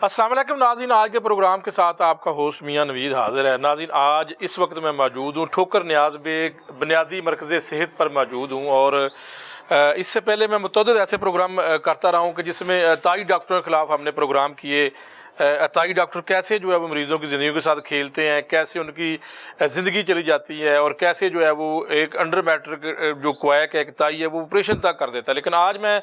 अस्सलाम वालेकुम नाज़रीन, आज के प्रोग्राम के साथ आपका होस्ट मियां नवीद हाज़िर है। नाज़रीन, आज इस वक्त मैं मौजूद हूँ ठोकर न्याज़ बेग बुनियादी मरकज़ सेहत पर मौजूद हूँ। और इससे पहले मैं मुतअद्दिद ऐसे प्रोग्राम करता रहा हूँ कि जिसमें अताई डॉक्टरों के ख़िलाफ़ हमने प्रोग्राम किए। अताई डॉक्टर कैसे जो है वो मरीज़ों की ज़िंदगी के साथ खेलते हैं, कैसे उनकी ज़िंदगी चली जाती है और कैसे जो है वो एक अंडर मैट्रिक जो क्वैक है, एक ताई है, वो ऑपरेशन तक कर देता है। लेकिन आज मैं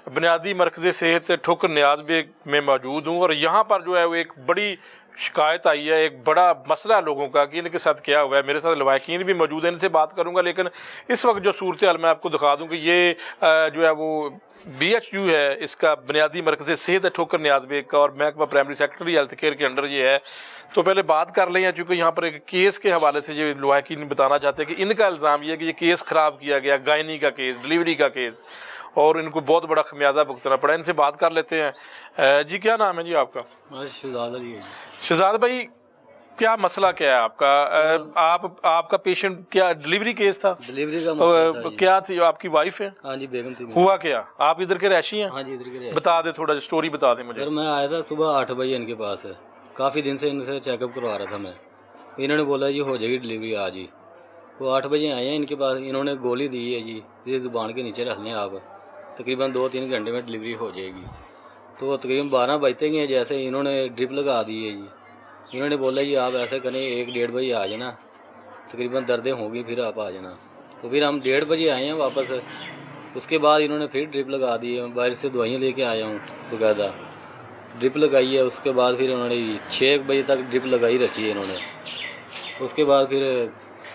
बुनियादी मरकज़ सेहत ठोकर न्याज़ बेग में मौजूद हूँ और यहाँ पर जो है वो एक बड़ी शिकायत आई है, एक बड़ा मसला है लोगों का कि इनके साथ क्या हुआ है। मेरे साथ लवाकिन भी मौजूद है, इनसे बात करूंगा। लेकिन इस वक्त जो सूरत हाल मैं आपको दिखा दूं कि ये जो है वो BHU है, इसका बुनियादी मरकज़ सेहत है ठोकर न्याज़ बेग का, और महकमा प्राइमरी सेक्रेटरी हेल्थ केयर के अंडर ये है। तो पहले बात कर लें, चूँकि यहाँ पर एक केस के हवाले से ये लवाकिन बताना चाहते हैं कि इनका इल्ज़ाम ये है कि ये केस ख़राब किया गया, गायनी का केस, डिलीवरी का केस, और इनको बहुत बड़ा खमियाजा भुगतना पड़ा। इनसे बात कर लेते हैं। जी, क्या नाम है जी आपका? शहजाद अली। शहजाद भाई, क्या मसला क्या है आपका? आपका पेशेंट क्या डिलीवरी केस था? डिलीवरी का मसला था। क्या थी, आपकी वाइफ है? हाँ जी, बेगम थी। हुआ क्या? आप इधर के रहशी हैं? हाँ जी, इधर के रहशी। बता दे, थोड़ा स्टोरी बता दे मुझे। सर, मैं आया था सुबह 8 बजे इनके पास है। काफ़ी दिन से इनसे चेकअप करवा रहा था मैं। इन्होंने बोला जी हो जाएगी डिलीवरी आज ही। वो 8 बजे आए हैं इनके पास। इन्होंने गोली दी है जी, ये ज़ुबान के नीचे रख लें आप, तकरीबन 2-3 घंटे में डिलीवरी हो जाएगी। तो तकरीबन 12 बजते ही जैसे इन्होंने ड्रिप लगा दी है जी। इन्होंने बोला जी आप ऐसा करें 1-1:30 बजे आ जाना, तकरीबन दर्दें होंगी फिर आप आ जाना। तो फिर हम 1:30 बजे आए हैं वापस। उसके बाद इन्होंने फिर ड्रिप लगा दी है। बाहर से दवाइयाँ लेके आया हूँ, बाकायदा ड्रिप लगाई है। उसके बाद फिर उन्होंने 6 बजे तक ड्रिप लगाई रखी है इन्होंने। उसके बाद फिर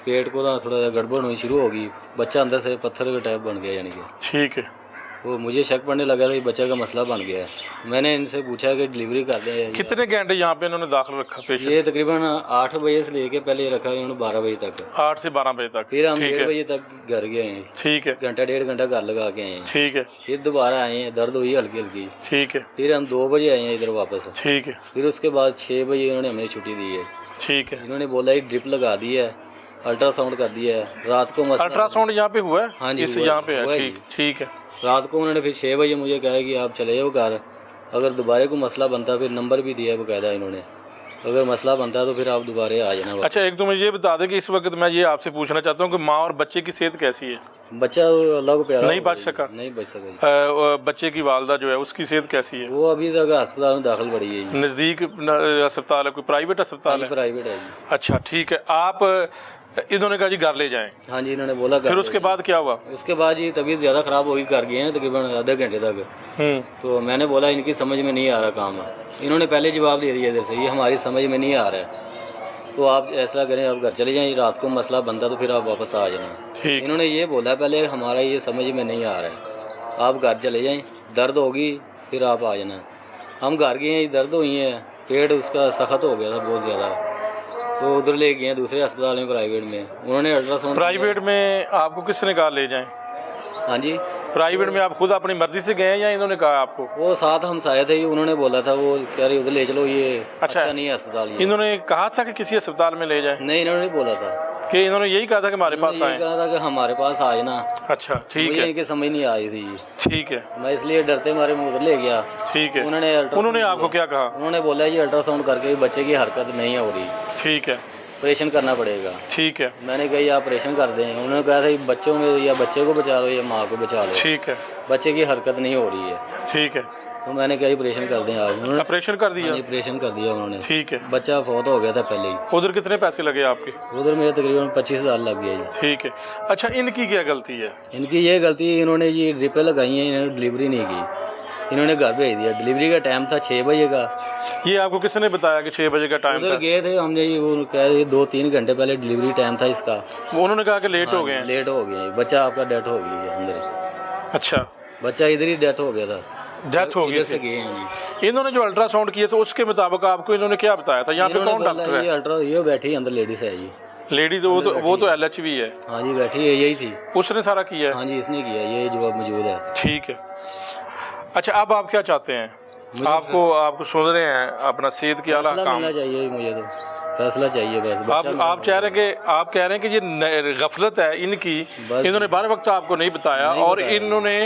पेट को ना थोड़ा गड़बड़ होनी शुरू होगी, बच्चा अंदर से पत्थर का टाइप बन गया यानी कि। ठीक है। वो मुझे शक पड़ने लगा कि बच्चा का मसला बन गया है। मैंने इनसे पूछा कि डिलीवरी कर दें। कितने घंटे यहाँ पे इन्होंने दाखिल रखा पेशेंट? ये तकरीबन 8 बजे से लेके पहले रखा इन्होंने 12 बजे तक। 8 से 12 बजे तक। फिर हम 1:30 बजे तक घर गए हैं। ठीक है। घंटा 1.5 घंटा घर लगा के आए हैं। ठीक है। फिर दोबारा आए हैं, दर्द हुई हल्की हल्की। ठीक है। फिर हम 2 बजे आए हैं इधर वापस। ठीक है। फिर उसके बाद 6 बजे इन्होंने हमें छुट्टी दी है। ठीक है। इन्होंने बोला ये ड्रिप लगा दी है, अल्ट्रासाउंड कर दिया है। रात को अल्ट्रासाउंड यहाँ पे हुआ है? हाँ जी, इस यहाँ पे है। ठीक है। रात को उन्होंने फिर 6 बजे मुझे कहा कि आप चले जाओ घर, अगर दोबारा को मसला बनता फिर नंबर भी दिया है बकायदा इन्होंने, अगर मसला बनता है तो फिर आप दोबारा आ जाना। अच्छा, एक तो मुझे ये बता दें कि इस वक्त मैं ये आपसे पूछना चाहता हूँ कि माँ और बच्चे की सेहत कैसी है? बच्चा अल्लाह को प्यारा नहीं बच सका? नहीं बच सका। बच्चे की वालदा जो है उसकी सेहत कैसी है? वो अभी तक अस्पताल में दाखिल पड़ी है। नज़दीक अस्पताल है? कोई प्राइवेट अस्पताल है? प्राइवेट है। अच्छा, ठीक है। आप इन्होंने कहा जी घर ले जाएं? हाँ जी, इन्होंने बोला। फिर उसके बाद क्या हुआ? उसके बाद जी तबीयत ज़्यादा ख़राब होगी, कर गए हैं तकरीबन आधे घंटे तक। तो मैंने बोला इनकी समझ में नहीं आ रहा काम। इन्होंने पहले जवाब दे दिया इधर से, ये हमारी समझ में नहीं आ रहा है, तो आप ऐसा करें आप घर चले जाएं, रात को मसला बनता तो फिर आप वापस आ जाना। इन्होंने ये बोला पहले हमारा ये समझ में नहीं आ रहा है, आप घर चले जाएं, दर्द होगी फिर आप आ जाना। हम घर गए हैं, दर्द हुई है, पेट उसका सख्त हो गया था बहुत ज़्यादा, तो उधर ले गए दूसरे अस्पताल में, प्राइवेट में। उन्होंने अल्ट्रासाउंड। प्राइवेट में आपको किसने कहा ले जाएं? हाँ जी, प्राइवेट में आप खुद अपनी मर्जी से गए या इन्होंने कहा आपको? वो साथ हम साए थे, उन्होंने बोला था, वो कह रही उधर ले चलो, ये अच्छा नहीं है अस्पताल। इन्होंने कहा था कि किसी अस्पताल में ले जाए? नहीं, इन्होंने बोला था कि इन्होंने यही कहा था कि हमारे पास आए? कहा था कि हमारे पास आए ना। अच्छा, ठीक है। इनकी समझ नहीं आई थी। ठीक है। मैं इसलिए डरते मारे उधर ले गया। ठीक है। उन्होंने आपको क्या कहा? उन्होंने बोला ये अल्ट्रासाउंड करके बच्चे की हरकत नहीं हो रही। ठीक है। ऑपरेशन करना पड़ेगा। ठीक है। मैंने कहा या ऑपरेशन कर दें। उन्होंने कहा था बच्चों में या बच्चे को बचा लो या माँ को बचा लो। ठीक है। बच्चे की हरकत नहीं हो रही है। ठीक है। तो मैंने कहा ऑपरेशन कर दें आप। उन्होंने ऑपरेशन कर दिया? ऑपरेशन कर दिया उन्होंने। ठीक है। बच्चा फौत हो गया था पहले ही। उधर कितने पैसे लगे आपके? उधर मेरे तकरीबन 25,000 लग गया जी। ठीक है। अच्छा, इनकी क्या गलती है? इनकी ये गलती है, इन्होंने ये ड्रिपें लगाई हैं, इन्होंने डिलीवरी नहीं की, इन्होंने घर भेज दिया। डिलीवरी का टाइम था 6 बजे का। ये आपको किसने बताया कि 6 बजे का टाइम था? उधर गए थे हमने, वो कह 2-3 घंटे पहले डिलीवरी टाइम था इसका। उन्होंने कहा कि लेट हो गए हैं। लेट हो गए, बच्चा आपका डेथ हो गई है अंदर। अच्छा, बच्चा इधर ही डेथ हो गया था। डेथ हो गई से गए हैं। इन्होंने जो अल्ट्रासाउंड किया तो उसके मुताबिक आपको इन्होंने क्या बताया था? यहाँ पे कौन डॉक्टर है? ये बैठी अंदर लेडीज है जी। लेडीज? वो तो LHV है। हाँ जी, बैठी है, यही थी। उसने सारा किया है? हाँ जी, इसने किया, ये जवाब मौजूद है। ठीक है। अच्छा, अब आप क्या चाहते हैं? आपको सुन रहे हैं अपना सेहत की आला काम मिलना चाहिए, मुझे तो फैसला चाहिए बस। आप कह रहे हैं कि ये गफलत है इनकी, इन्होंने बार वक्त आपको नहीं बताया और इन्होंने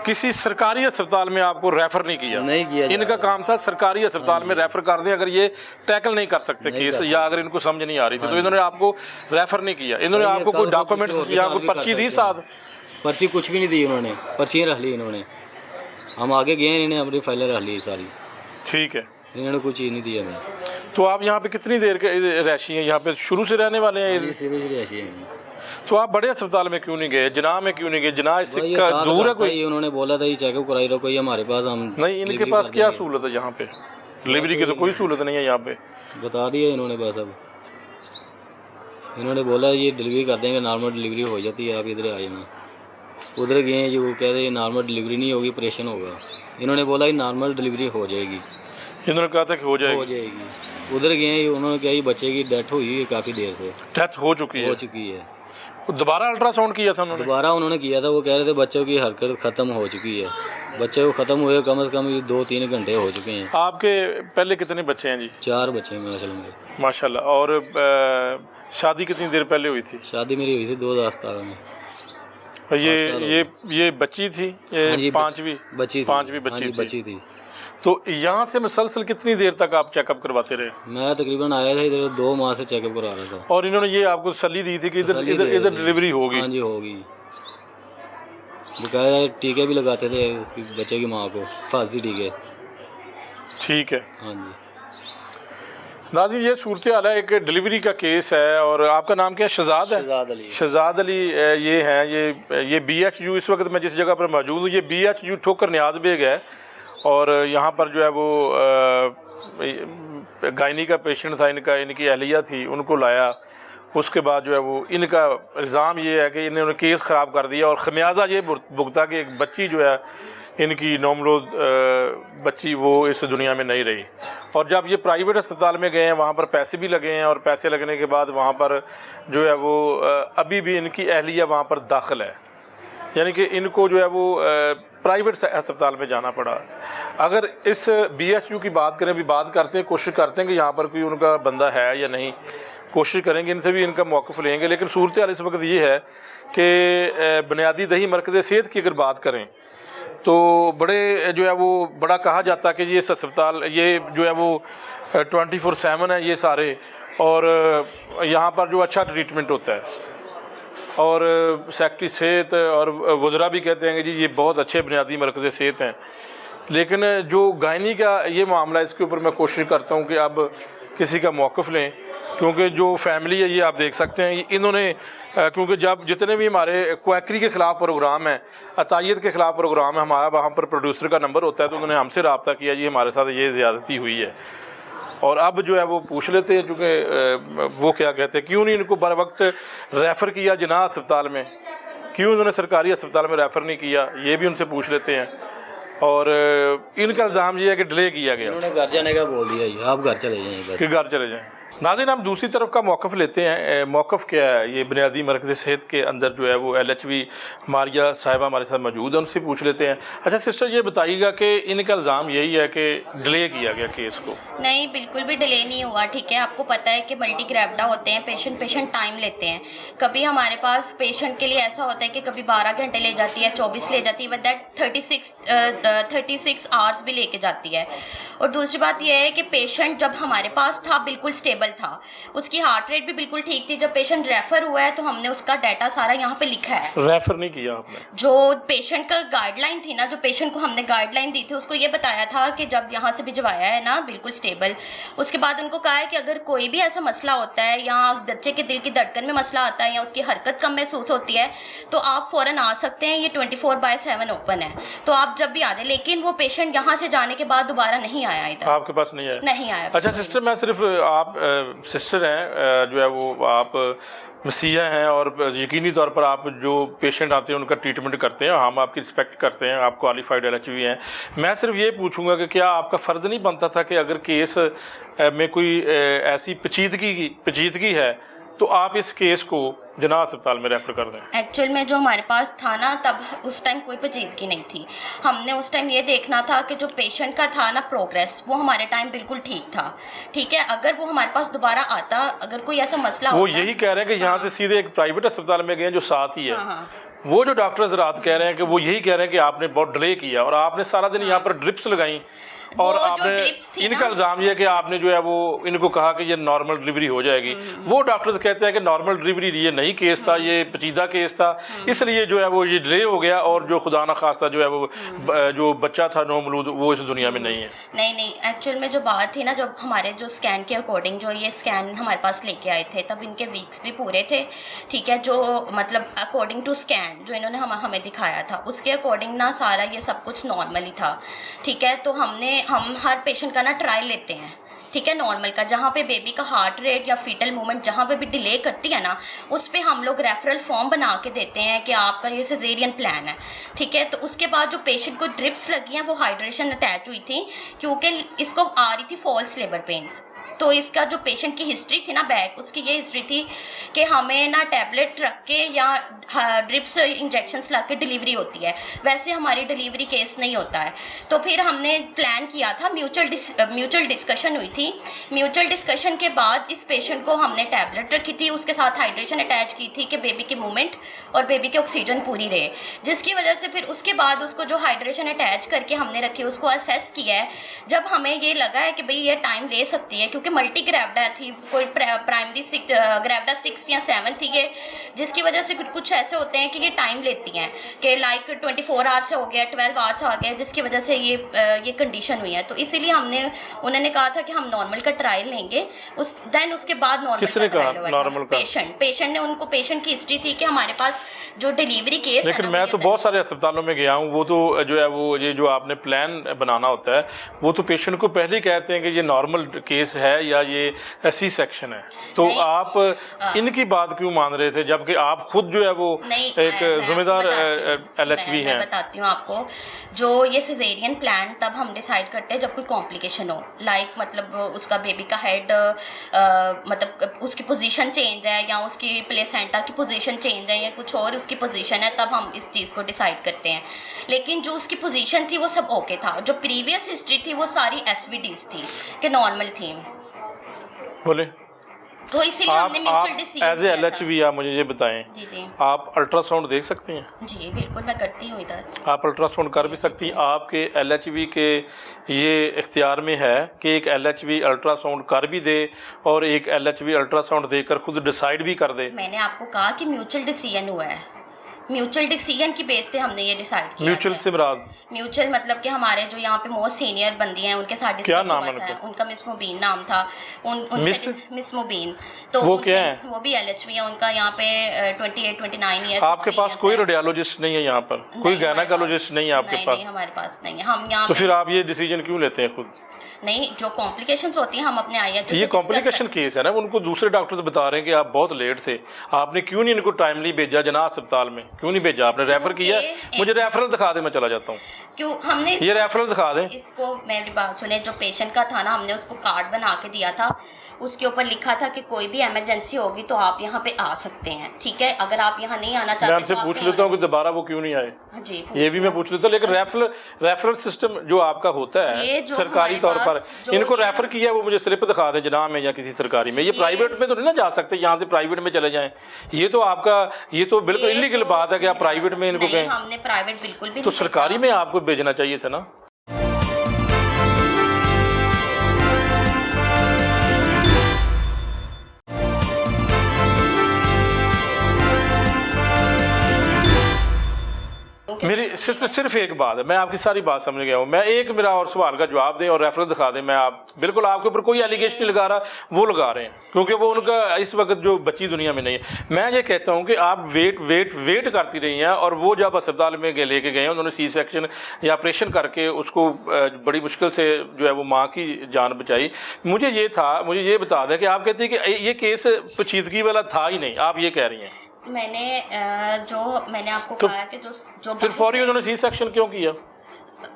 किसी सरकारी अस्पताल में आपको रेफर नहीं किया? नहीं किया जा इनका रहा। काम था सरकारी अस्पताल में रेफर कर दें अगर ये टैकल नहीं कर सकते नहीं केस, कर या अगर इनको समझ नहीं आ रही थी, तो इन्होंने आपको रेफर नहीं किया। इन्होंने सर, ये आपको कल कोई को किसी डॉक्यूमेंट्स और के या साथ कोई भी कर पर्ची दी सकते हैं। साथ? पर्ची कुछ भी नहीं दी उन्होंने, पर्चियाँ रख ली इन्होंने। हम आगे गए, इन्होंने अपनी फाइलें रख ली सारी। ठीक है, इन्होंने कुछ चीज़ नहीं दी हमें। तो आप यहाँ पे कितनी देर के रैशी हैं? यहाँ पे शुरू से रहने वाले हैं? ये सीरियसली ऐसी है। तो आप बड़े अस्पताल में क्यों नहीं गए? जिनाह में क्यों नहीं गए? जिनाह इससे भाई ये का साथ दूर है रहता कोई? ही, उन्होंने बोला था ये चेकअप कराई रहो, कोई हमारे पास हम नहीं, इनके डिलीवरी पास कर क्या देंगे। सहूलत है यहाँ पे? डिलीवरी की तो कोई सहूलत नहीं है यहाँ पे। बता दिया इन्होंने बस। अब इन्होंने बोला ये डिलीवरी कर देंगे, नॉर्मल डिलीवरी हो जाती है, आप इधर आ जाना। उधर गए हैं जी, वो कह रहे हैं नॉर्मल डिलीवरी नहीं होगी, ऑपरेशन होगा। इन्होंने बोला ये नॉर्मल डिलीवरी हो जाएगी, इन्होंने कहा था कि हो हो जाएगी। जाएगी। उधर गए हैं, उन्होंने कहा ये बच्चे की डेथ हुई है काफ़ी देर से, डेथ हो चुकी है। हो चुकी है। दोबारा अल्ट्रासाउंड किया था उन्होंने? दोबारा उन्होंने किया था, वो कह रहे थे बच्चों की हरकत ख़त्म हो चुकी है। बच्चे को ख़त्म हुए कम से कम 2-3 घंटे हो चुके हैं। आपके पहले कितने बच्चे हैं जी? 4 बच्चे हैं मेरे में। माशाल्लाह। और शादी कितनी देर पहले हुई थी? शादी मेरी हुई थी 2017 में। और ये बच्ची थी? हाँ जी, पांचवी बच्ची थी। पांचवी हाँ जी, बच्ची थी। बच्ची थी। तो यहाँ से मुसलसल कितनी देर तक आप चेकअप करवाते रहे? मैं तकरीबन आया था इधर 2 माह से चेकअप करा रहा था। और इन्होंने ये आपको तसल्ली दी थी कि इधर तसल्ली इधर दे इधर रहे थे। डिलीवरी होगी? हाँ जी, होगी। बकायदा टीके भी लगाते थे उसकी बच्चे की माँ को, फांसी टीके। ठीक है हाँ जी। नाज़रीन, ये सूरत हाल है, एक डिलीवरी का केस है। और आपका नाम क्या है? शहजाद है? शहजाद अली। शहजाद अली ये हैं, ये BHU, इस वक्त मैं जिस जगह पर मौजूद हूँ ये BHU ठोकर न्याज बेग है। और यहाँ पर जो है वो गायनी का पेशेंट था, इनकी अहलिया थी, उनको लाया। उसके बाद जो है वो इनका इल्ज़ाम ये है कि इन्होंने केस ख़राब कर दिया और ख़मियाज़ा ये भुगता कि एक बच्ची जो है इनकी नौमलोद बच्ची वो इस दुनिया में नहीं रही। और जब ये प्राइवेट अस्पताल में गए हैं वहाँ पर पैसे भी लगे हैं, और पैसे लगने के बाद वहाँ पर जो है वो अभी भी इनकी अहलिया वहाँ पर दाखिल है, यानी कि इनको जो है वो प्राइवेट अस्पताल में जाना पड़ा। अगर इस BHU की बात करें, अभी बात करते हैं, कोशिश करते हैं कि यहाँ पर कोई उनका बंदा है या नहीं, कोशिश करेंगे, इनसे भी इनका मौक़िफ़ लेंगे। लेकिन सूरत हाल इस वक्त ये है कि बुनियादी दही मरकज़ सेहत की अगर बात करें तो बड़े जो है वो बड़ा कहा जाता है कि ये अस्पताल ये जो है वो 24/7 है ये सारे, और यहाँ पर जो अच्छा ट्रीटमेंट होता है। और सेक्रेटरी सेहत और वज़रा भी कहते हैं कि जी ये बहुत अच्छे बुनियादी मरकज़ सेहत हैं। लेकिन जो गायनी का ये मामला, इसके ऊपर मैं कोशिश करता हूँ कि अब किसी का मौक़िफ़ लें, क्योंकि जो फैमिली है ये आप देख सकते हैं, इन्होंने क्योंकि जब जितने भी हमारे क्वैकरी के ख़िलाफ़ प्रोग्राम है, अतायत के ख़िलाफ़ प्रोग्राम है, हमारा वहाँ पर प्रोड्यूसर का नंबर होता है, तो उन्होंने हमसे रब्ता किया, जी हमारे साथ ये ज़्यादती हुई है। और अब जो है वो पूछ लेते हैं, चूँकि वो क्या कहते हैं, क्यों नहीं इनको बर वक्त रेफ़र किया जिनाह अस्पताल में, क्यों उन्होंने सरकारी अस्पताल में रेफ़र नहीं किया, ये भी उनसे पूछ लेते हैं। और इनका इल्ज़ाम ये है कि डिले किया गया, उन्होंने घर जाने का बोल दिया जी, आप घर चले जाएँ बस। कि घर चले जाएँ। नाज़रीन, हम दूसरी तरफ का मौक़िफ़ लेते हैं। मौक़िफ़ क्या है? ये बुनियादी मरकज़ सेहत के अंदर जो है वो LHV मारिया साहिबा हमारे साथ मौजूद है, उनसे पूछ लेते हैं। अच्छा सिस्टर, ये बताइएगा कि इनका इल्ज़ाम यही है कि डिले किया गया केस को? नहीं, बिल्कुल भी डिले नहीं हुआ। ठीक है, आपको पता है कि मल्टी ग्रेविडा होते हैं, पेशेंट टाइम लेते हैं। कभी हमारे पास पेशेंट के लिए ऐसा होता है कि कभी 12 घंटे ले जाती है, 24 ले जाती है, विद दैट 36 आवर्स भी लेके जाती है। और दूसरी बात यह है कि पेशेंट जब हमारे पास था बिल्कुल स्टेबल था, उसकी हार्ट रेट भी बिल्कुल ठीक थी। जब पेशेंट रेफर हुआ है तो हमने उसका डाटा सारा यहाँ पे लिखा है। रेफ़र नहीं किया आपने? जो पेशेंट का गाइडलाइन थी ना, जो पेशेंट को हमने गाइडलाइन दी थी, उसको ये बताया था कि जब यहाँ से भिजवाया है ना बिल्कुल स्टेबल, उसके बाद उनको कहा है कि अगर कोई भी ऐसा मसला होता है या बच्चे के दिल की धड़कन में मसला आता है या उसकी हरकत कम महसूस होती है तो आप फ़ौरन आ सकते हैं, ये 24/7 ओपन है, तो आप जब भी आ जाए। लेकिन वो पेशेंट यहाँ से जाने के बाद दोबारा नहीं आया इधर, आपके पास नहीं आया? नहीं आया। अच्छा सिस्टर, मैं सिर्फ आप सिस्टर हैं जो है वो आप मसीहा हैं, और यकीनी तौर पर आप जो पेशेंट आते हैं उनका ट्रीटमेंट करते हैं, हम आपकी रिस्पेक्ट करते हैं, आप क्वालिफाइड LHV हैं। मैं सिर्फ ये पूछूंगा कि क्या आपका फ़र्ज़ नहीं बनता था कि अगर केस में कोई ऐसी पेचीदगी है तो आप इस केस को जिनाह अस्पताल में रेफ़र कर दें? एक्चुअल में जो हमारे पास था ना, तब उस टाइम कोई पेचीदगी नहीं थी। हमने उस टाइम ये देखना था कि जो पेशेंट का था ना प्रोग्रेस, वो हमारे टाइम बिल्कुल ठीक था। ठीक है, अगर वो हमारे पास दोबारा आता, अगर कोई ऐसा मसला वो होता, यही कह रहे हैं कि यहाँ से सीधे एक प्राइवेट अस्पताल में गए जो साथ ही है, वो जो डॉक्टर्स रात कह रहे हैं कि वो यही कह रहे हैं कि आपने बहुत डिले किया और आपने सारा दिन यहाँ पर ड्रिप्स लगाई और वो जो आपने ड्रिप्स थी इनका ना, इल्ज़ाम ये है कि आपने जो है वो इनको कहा कि ये नॉर्मल डिलीवरी हो जाएगी। वो डॉक्टर्स कहते हैं कि नॉर्मल डिलीवरी ये नहीं केस था, ये पेचीदा केस था, इसलिए जो है वो ये डिले हो गया और जो खुदा ना खास्ता जो है वो जो बच्चा था नौमौलूद वो इस दुनिया में नहीं है। नहीं एक्चुअल में जो बात थी ना, जब हमारे जो स्कैन के अकॉर्डिंग जो ये स्कैन हमारे पास लेके आए थे तब इनके वीक्स भी पूरे थे, ठीक है, जो मतलब अकॉर्डिंग टू स्कैन जो इन्होंने हमें दिखाया था उसके अकॉर्डिंग ना सारा ये सब कुछ नॉर्मल ही था, ठीक है। तो हम हर पेशेंट का ना ट्रायल लेते हैं, ठीक है, नॉर्मल का, जहाँ पे बेबी का हार्ट रेट या फीटल मूवमेंट जहाँ पे भी डिले करती है ना उस पे हम लोग रेफरल फॉर्म बना के देते हैं कि आपका ये सिजेरियन प्लान है, ठीक है। तो उसके बाद जो पेशेंट को ड्रिप्स लगी हैं वो हाइड्रेशन अटैच हुई थी क्योंकि इसको आ रही थी फॉल्स लेबर पेन्स। तो इसका जो पेशेंट की हिस्ट्री थी ना बैक, उसकी ये हिस्ट्री थी कि हमें ना टैबलेट रख के या ड्रिप्स इंजेक्शंस लग के डिलीवरी होती है, वैसे हमारी डिलीवरी केस नहीं होता है। तो फिर हमने प्लान किया था, म्यूचुअल डिस्कशन हुई थी। म्यूचुअल डिस्कशन के बाद इस पेशेंट को हमने टैबलेट रखी थी, उसके साथ हाइड्रेशन अटैच की थी कि बेबी की मूवमेंट और बेबी की ऑक्सीजन पूरी रहे, जिसकी वजह से फिर उसके बाद उसको जो हाइड्रेशन अटैच करके हमने रखी उसको असेस किया है। जब हमें ये लगा है कि भाई ये टाइम ले सकती है क्योंकि मल्टी ग्रेविडा थी, कोई प्राइमरी ग्रेविडा 6 या 7 थी ये, जिसकी वजह से कुछ ऐसे होते हैं कि ये टाइम लेती हैं कि लाइक 24 आवर्स से हो गया, 12 आवर्स हो गया, जिसकी वजह से ये कंडीशन हुई है। तो इसीलिए उन्होंने कहा था कि हम नॉर्मल का ट्रायल लेंगे, देन उसके बाद नॉर्मल किसने कहा नॉर्मल का? पेशेंट ने, उनको पेशेंट की हिस्ट्री थी कि हमारे पास जो डिलीवरी केस है। लेकिन मैं तो बहुत सारे अस्पतालों में गया हूँ, वो तो जो है वो ये जो आपने प्लान बनाना होता है वो तो पेशेंट को पहले ही कहते हैं कि ये नॉर्मल केस है या ये सी सेक्शन है। तो आप इनकी बात क्यों मान रहे थे जबकि आप खुद जो है वो एक जिम्मेदार LHV हैं? मैं बताती हूँ आपको, जो ये सिजेरियन प्लान तब हम डिसाइड करते हैं जब कोई कॉम्प्लिकेशन हो, लाइक मतलब उसका बेबी का हेड मतलब उसकी पोजीशन चेंज है या उसकी प्लेसेंटा की पोजीशन चेंज है या कुछ और उसकी पोजीशन है, तब हम इस चीज़ को डिसाइड करते हैं। लेकिन जो उसकी पोजीशन थी वो सब ओके था, जो प्रीवियस हिस्ट्री थी वो सारी SVDs थी कि नॉर्मल थी। बोले तो इसीलिए हमने mutual decision as a LHV आप मुझे ये बताएं, जी आप अल्ट्रासाउंड देख सकती हैं? जी बिल्कुल, मैं करती हूँ इधर। आप अल्ट्रासाउंड कर भी सकती हैं। आपके LHV के ये इख्तियार में है कि एक LHV अल्ट्रासाउंड कर भी दे और एक LHV अल्ट्रासाउंड देकर खुद डिसाइड भी कर दे। मैंने आपको कहा कि म्यूचुअल डिसीजन हुआ है, म्यूचुअल डिसीजन की बेस पे हमने ये डिसाइड किया। म्यूचुअल से मुराद? म्यूचुअल मतलब कि हमारे जो यहाँ पे मोस्ट सीनियर बंदी हैं उनके साथ क्या डिस्कस नाम हुआ है था। उनका मिस मुबीन नाम था। मिस मुबीन। तो वो क्या है? वो भी LHV है, उनका यहाँ पे 28-29 ईयर्स। आपके पास कोई रेडियोलॉजिस्ट नहीं है यहाँ पर? कोई गायनेकोलॉजिस्ट नहीं है आपके पास? नहीं, हमारे पास नहीं है। हम यहाँ तो फिर आप ये डिसीजन क्यों लेते हैं खुद? नहीं, जो कॉम्प्लिकेशंस होती हैं हम अपने IHO ये कॉम्प्लिकेशन केस है ना, उनको दूसरे डॉक्टर्स बता रहे हैं कि आप बहुत लेट थे, आपने क्यों नहीं इनको टाइमली भेजा जना अस्पताल में? क्यों नहीं भेजा आपने? रेफर किया? मुझे रेफरल दिखा दे, मैं चला जाता हूँ। क्यों हमने ये रेफरल दिखा दें। इसको मेरी बात सुने, जो पेशेंट का था ना हमने उसको कार्ड बना के दिया था, उसके ऊपर लिखा था कि कोई भी इमरजेंसी होगी तो आप यहाँ पे आ सकते हैं, ठीक है। अगर आप यहाँ नहीं आना चाहते मैं आपसे पूछ लेता हूँ कि दोबारा वो क्यों नहीं आए? जी ये भी मैं पूछ लेता हूँ। लेकिन रेफरल सिस्टम जो आपका होता है सरकारी तौर पर, इनको रेफर किया वो मुझे स्लिप दिखा दें जना में या किसी सरकारी में। ये प्राइवेट में तो नहीं ना जा सकते, यहाँ से प्राइवेट में चले जाएं। ये तो आपका ये तो बिल्कुल इलीगल बात है कि आप प्राइवेट में इनको कहें। हमने प्राइवेट बिल्कुल भी तो सरकारी में आपको भेजना चाहिए था ना। मेरी सिर्फ एक बात है, मैं आपकी सारी बात समझ गया हूँ। मैं एक मेरा और सवाल का जवाब दें और रेफरेंस दिखा दें। मैं आप बिल्कुल आपके ऊपर कोई एलिगेशन नहीं लगा रहा, वो लगा रहे हैं क्योंकि वो उनका इस वक्त जो बच्ची दुनिया में नहीं है। मैं ये कहता हूँ कि आप वेट करती रही हैं और वो जब अस्पताल में लेके गए उन्होंने सी सेक्शन या ऑपरेशन करके उसको बड़ी मुश्किल से जो है वो माँ की जान बचाई। मुझे ये बता दें कि आप कहते हैं कि ये केस पेचीदगी वाला था ही नहीं, आप ये कह रही हैं। मैंने आपको कहा कि जो फिर फौरी उन्होंने सी सेक्शन क्यों किया?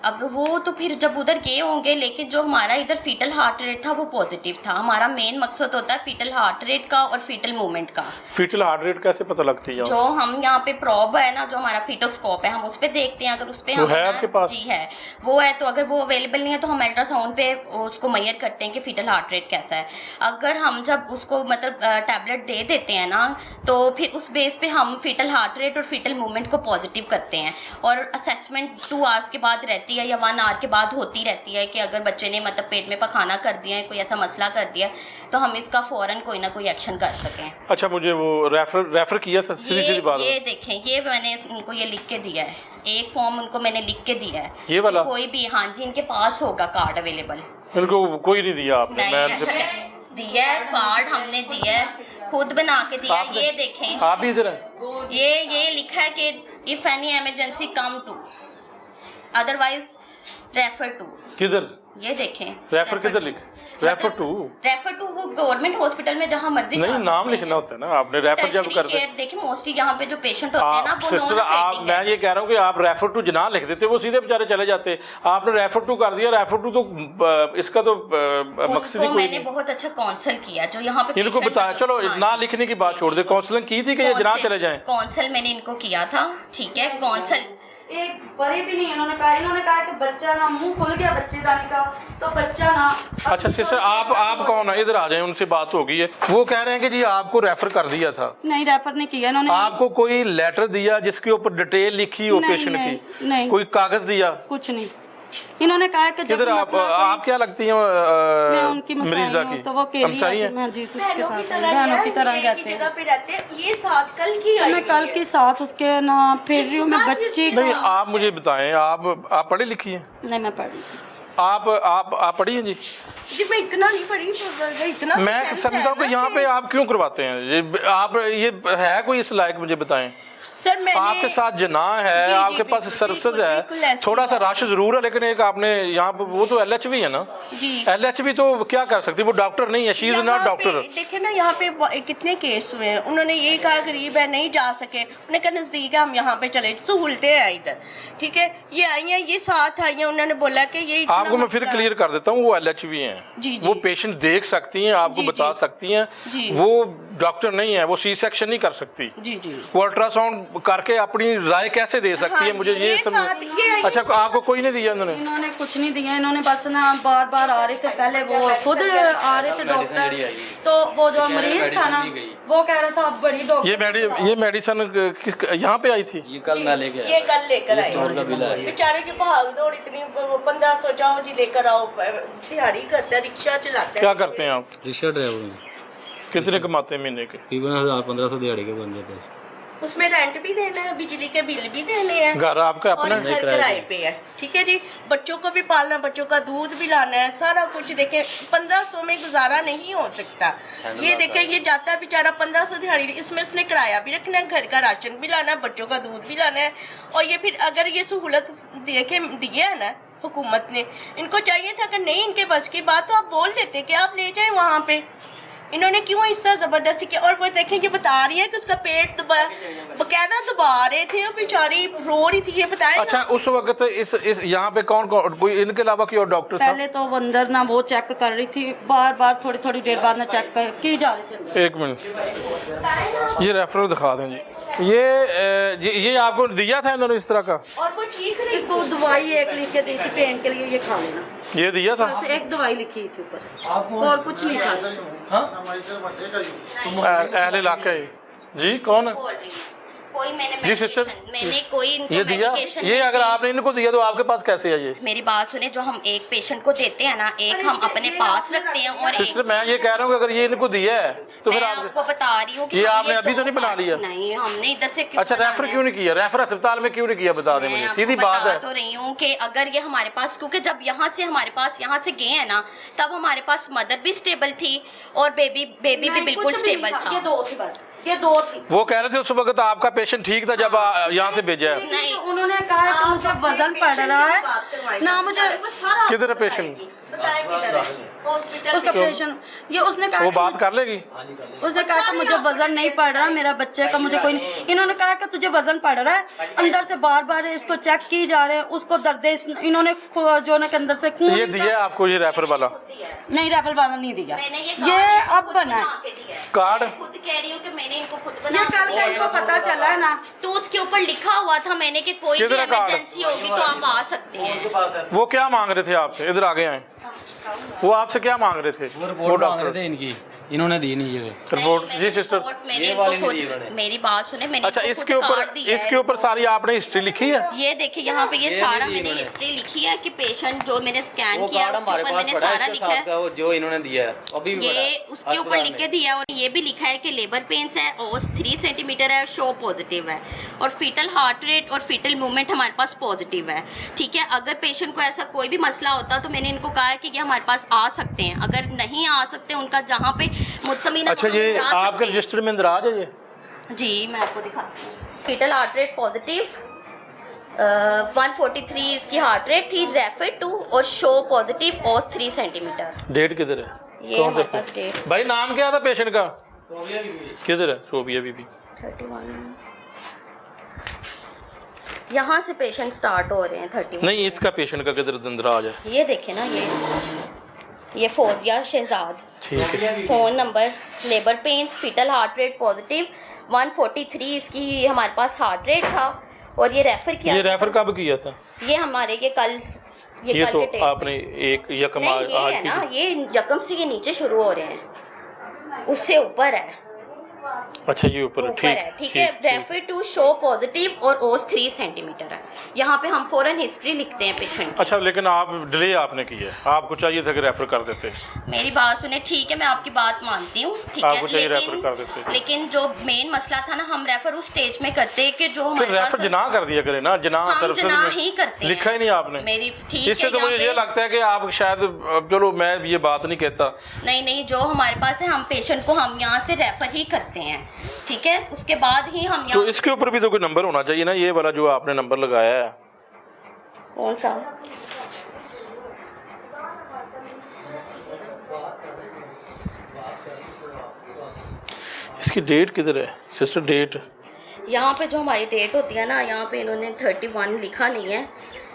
अब वो तो फिर जब उधर गए होंगे, लेकिन जो हमारा इधर फीटल हार्ट रेट था वो पॉजिटिव था। हमारा मेन मकसद होता है फीटल हार्ट रेट का और फीटल मूवमेंट का। फीटल हार्ट रेट कैसे पता लगती है? जो हम यहाँ पे प्रॉब है ना, जो हमारा फीटोस्कोप है, हम उस पे देखते हैं। अगर उस पे वो हम है आपके पास? जी है, वो है। तो अगर वो अवेलेबल नहीं है तो हम अल्ट्रासाउंड पे उसको मेजर करते हैं कि फीटल हार्ट रेट कैसा है। अगर हम जब उसको मतलब टैबलेट दे देते हैं ना, तो फिर उस बेस पे हम फीटल हार्ट रेट और फीटल मूवमेंट को पॉजिटिव करते हैं। और असेसमेंट 2 आवर्स के बाद रहती है या 1 आवर के बाद होती रहती है कि अगर बच्चे ने मतलब पेट में पखाना कर दिया है, कोई ऐसा मसला कर दिया है, तो हम इसका फ़ौरन कोई ना कोई एक्शन कर सकें। अच्छा, मुझे वो रेफर किया था, सीधी बात है। ये देखें, ये मैंने उनको ये लिख के दिया है, एक फॉर्म उनको मैंने लिख के दिया है। ये वाला? कोई भी, हाँ जी, इनके पास होगा कार्ड अवेलेबल। इनको कोई नहीं दिया आपने? नहीं, ऐसा दिया है कार्ड, हमने दिया है, खुद बना के दिया है। ये देखें, आप भी इधर हैं? ये लिखा है कि if any emergency come to, otherwise refer to. किधर? ये देखें, रेफर किधर लिख? रेफर टू वो गवर्नमेंट हॉस्पिटल में जहाँ मर्जी नहीं, नाम लिखना होता है ना आपने। रेफर जब करते हैं, देखिए मोस्टली यहाँ पे जो पेशेंट होते हैं ना, वो सिस्टर, आप, मैं ये कह रहा हूँ कि आप रेफर टू जना लिख देते, वो सीधे बेचारे चले जाते। आपने रेफर टू कर दिया। रेफर टू तो इसका तो मकसद ही कोई मैंने नहीं। बहुत अच्छा काउंसिल किया जो यहाँ पे इनको बताया। चलो ना लिखने की बात छोड़ दे, काउंसलिंग की थी कि ये जना चले जाएं? काउंसिल मैंने इनको किया था, ठीक है। काउंसिल एक बड़ी भी नहीं, इन्होंने कहा कि बच्चा ना मुंह खुल गया बच्चेदानी का, तो बच्चा ना। अच्छा सिस्टर, आप कौन है? इधर आ जाए, उनसे बात हो गई है। वो कह रहे हैं कि जी आपको रेफर कर दिया था। नहीं, रेफर नहीं किया इन्होंने। आपको कोई लेटर दिया जिसके ऊपर डिटेल लिखी हो पेशेंट की? नहीं, कोई कागज दिया? कुछ नहीं। इन्होंने कहा कि किधर आप क्या लगती हैं मैं उनकी मरीजा की? तो वो हमसाई हैं? मैं जी उसके साथ बहनों की तरह रहते हैं। जगह पे रहते हैं। ये साथ कल की तो मैं कल के साथ उसके ना फिर रही हूँ मैं बच्ची नहीं, आप मुझे बताएं, आप पढ़ी लिखी हैं? नहीं, मैं पढ़ी। आप पढ़ी हैं जी? जी मैं इतना नहीं पढ़ी, इतना मैं समझता हूँ कि यहाँ पे आप क्यों करवाते हैं ये है कोई इस लायक? मुझे बताएं सर। मैंने आपके साथ जना है, जी, आपके जी, पास सर्विसेज बिल्कुल है, ऐसी थोड़ा सा बात। रश जरूर है, लेकिन एक आपने यहाँ पे वो तो LHV है ना जी। LHV तो क्या कर सकती है? वो डॉक्टर नहीं है, शी इज नॉट डॉक्टर। देखिए ना, यहाँ पे कितने केस हुए हैं। उन्होंने ये कहा गरीब है नहीं जा सके, उन्होंने कहा नजदीक है हम यहाँ पे चले, सहूलतें हैं इधर, ठीक है। ये आई हैं, ये साथ आई हैं, उन्होंने बोला कि ये इतना आपको मैं फिर मसला- क्लियर कर देता हूँ, वो LHV हैं। जी, जी। वो पेशेंट देख सकती हैं, आपको जी, बता जी। सकती हैं। जी। वो डॉक्टर नहीं है, वो C सेक्शन नहीं कर सकती। जी जी। वो अल्ट्रासाउंड करके अपनी राय कैसे दे सकती है? हाँ, मुझे ये ये समझ। साथ- ये आई- अच्छा, आपको कोई नहीं दिया उन्होंने? इन्होंने कुछ नहीं दिया। इन्होंने बस ना बार बार आ रहे थे, पहले वो खुद आ रहे थे डॉक्टर, तो वो जो मरीज था ना वो कह रहा था अब बड़ी डॉक्टर। ये मेडिसिन यहाँ पे आई थी? ये कल मैं लेके ये कल लेकर आए। स्टोर का बिल है। बेचारे की भाग दौड़ इतनी, 1500 जाओ जी लेकर आओ, दिहाड़ी करते हैं, रिक्शा चलाते हैं। क्या करते हैं आप? रिक्शा ड्राइवर हूँ। कितने कमाते हैं महीने के? तकरीबन 1000-1500 दिहाड़ी के बन जाते हैं। उसमें रेंट भी देना है, बिजली के बिल भी देने हैं, घर आपका और अपना? घर किराए पे है, ठीक है जी। बच्चों को भी पालना, बच्चों का दूध भी लाना है, सारा कुछ देखें। 1500 में गुजारा नहीं हो सकता। ये देखें, ये जाता है बेचारा 1500 दिहाड़ी, इसमें उसने किराया भी रखना है, घर का राशन भी लाना है, बच्चों का दूध भी लाना है। और ये फिर अगर ये सहूलत देखे दिए है ना हुकूमत ने, इनको चाहिए था कि नहीं इनके बस की बात तो आप बोल देते कि आप ले जाए वहाँ पे। इन्होंने क्यों इस तरह जबरदस्ती किया? और वो देखें, ये बता रही है कि उसका पेट बकायदा दबा रहे थे, और बेचारी रो रही थी। ये बताएं। अच्छा, उस वक्त इस यहाँ पे कौन कोई इनके अलावा कोई और डॉक्टर था? पहले तो वो अंदर ना वो चेक कर रही थी, बार बार थोड़ी देर बाद ना चेक की जा रही थी। एक मिनट, ये रेफरल दिखा दें जी। ये आपको दिया था इन्होंने इस तरह का? और वो चीख रही इसको दवाई एक लिख के दी थी पेन के लिए, ये खा लेना। ये दिया था? बस एक दवाई लिखी थी ऊपर, और कुछ नहीं था। अहले इलाका जी कौन है? बोल रही हूँ, कोई मैंने जी सिस्टर, मैंने कोई इनको ये दिया? medication ये नहीं अगर दी। आपने इनको दिया तो आपके पास कैसे आई? मेरी बात सुने, जो हम एक पेशेंट को देते हैं ना, एक हम अपने पास रखते हैं और एक सिस्टर, मैं ये कह रहा हूँ कि अगर ये इनको दिया है तो फिर मैं आप आपको बता रही हूँ कि ये हम आपने अभी तो नहीं बना लिया? नहीं, हमने इधर से क्यों अच्छा, बनाना रेफर है? क्यों नहीं किया? रेफर अस्पताल में क्यों नहीं किया? बता दें मैं मुझे, आपको सीधी बात है। बता तो रही हूँ कि अगर ये हमारे पास, क्योंकि जब यहाँ से हमारे पास यहाँ से गए हैं ना, तब हमारे पास मदर भी स्टेबल थी और बेबी भी बिल्कुल स्टेबल था। ये दो थी, बस ये दो थी। वो कह रहे थे उस वक्त आपका पेशेंट ठीक था जब यहाँ से भेजा है? नहीं, उन्होंने कहा कि मुझे वजन पड़ रहा है ना, मुझे किधर है पेशेंट? बताया किधर है हॉस्पिटल उसका ऑपरेशन ये उसने कहा वो कि बात कर लेगी? उसने कहा कि मुझे वजन नहीं पड़ रहा, मेरा बच्चे का मुझे कोई नहीं। इन्होंने कहा कि तुझे वजन पड़ रहा है, अंदर से बार बार इसको चेक की जा रहे हैं, उसको दर्द है। इन्होंने जो ना के अंदर से खून ये दिया आपको ये रेफर वाला नहीं, रेफर वाला नहीं दिया, मैंने ये अब बना है कार्ड। मैं खुद कह रही हूँ कि मैंने इनको खुद ये बना कल का इनको पता चला है ना। तो उसके ऊपर लिखा हुआ था मैंने कि कोई भी किधर है कार्ड? इमरजेंसी होगी तो आप आ सकते हैं। वो क्या मांग रहे थे आपसे? इधर आगे आए। वो आपसे क्या मांग रहे थे? वो रिपोर्ट मांग रहे थे इनकी, इन्होंने दी नहीं ये रिपोर्ट। जी सिस्टर, ये वाली नहीं दी इन्होंने। मेरी बात सुने, मैंने अच्छा इनको इसके खुद ऊपर कार्ड दिया है। इसके ऊपर सारी आपने हिस्ट्री लिखी है? ये देखिए यहाँ पे ये ये सारा नहीं दी मैंने इन्होंने। हिस्ट्री लिखी है कि पेशेंट जो मैंने स्कैन वो किया कार्ड उसके हमारे ऊपर पास मैंने पड़ा है सारा इसके लिखा साथ है। का, वो जो इन्होंने दिया है अभी भी पड़ा ये है उसके ऊपर अस्पताल लिख के में। दिया है और ये भी लिखा है कि लेबर पेन्स है, ओस 3 सेंटीमीटर है, शो पॉजिटिव है और फीटल हार्ट रेट और फीटल मूवमेंट हमारे पास पॉजिटिव है। ठीक है, अगर पेशेंट को ऐसा कोई भी मसला होता तो मैंने इनको कहा है कि ये हमारे पास आ सकते हैं, अगर नहीं आ सकते उनका जहाँ पे मुतमिन अच्छा ये आपके रजिस्टर में इंदराज है ये? जी मैं आपको दिखाती हूँ। फीटल हार्ट रेट पॉजिटिव 143 इसकी हार्ट रेट थी, रेफर टू और शो पॉजिटिव ओस 3 सेंटीमीटर। डेट किधर है? ये कौन हमारे सा पास डेट भाई नाम क्या था पेशेंट का? किधर है? सोबिया बीबी। 31 यहाँ से पेशेंट स्टार्ट हो रहे हैं 31। नहीं इसका पेशेंट का किधर इंदराज है? ये देखे ना, ये फौजिया शहजाद, ठीक है। Phone number, labour pains, fetal heart rate positive 143 इसकी हमारे पास हार्ट रेट था और ये रेफ़र किया। ये रेफर कब किया था? ये हमारे ये कल ये कल तो के डेट आपने एक यकम नहीं, ये आज है की ना, ये यकम से ये नीचे शुरू हो रहे हैं, उससे ऊपर है, अच्छा ये ऊपर ऊपर है। ठीक है, रेफर टू शो पॉजिटिव और ओस 3 सेंटीमीटर है। यहाँ पे हम फौरन हिस्ट्री लिखते हैं पेशेंट की। अच्छा लेकिन आप डिले आपने की है, आपको चाहिए था कि रेफर कर देते। मेरी बात सुने, ठीक है मैं आपकी बात मानती हूँ, ठीक आपको चाहिए है, रेफर कर देते। लेकिन जो मेन मसला था ना, हम रेफर उस स्टेज में करते कि जो फिर हमारे रेफर पास जना कर दिया करे ना, जना हम सर्विसेज जना में ही करते हैं। लिखा ही नहीं आपने। मेरी ठीक इससे है, तो यहाँ मुझे ये पे- लगता है कि आप शायद, अब चलो मैं ये बात नहीं कहता। नहीं जो हमारे पास है, हम पेशेंट को हम यहाँ से रेफर ही करते हैं, ठीक है, उसके बाद ही हम तो यहाँ। इसके ऊपर भी तो कोई नंबर होना चाहिए ना, ये वाला जो आपने नंबर लगाया है। कौन सा? इसकी डेट किधर है सिस्टर? डेट यहाँ पे जो हमारी डेट होती है ना, यहाँ पे इन्होंने 31 लिखा नहीं है,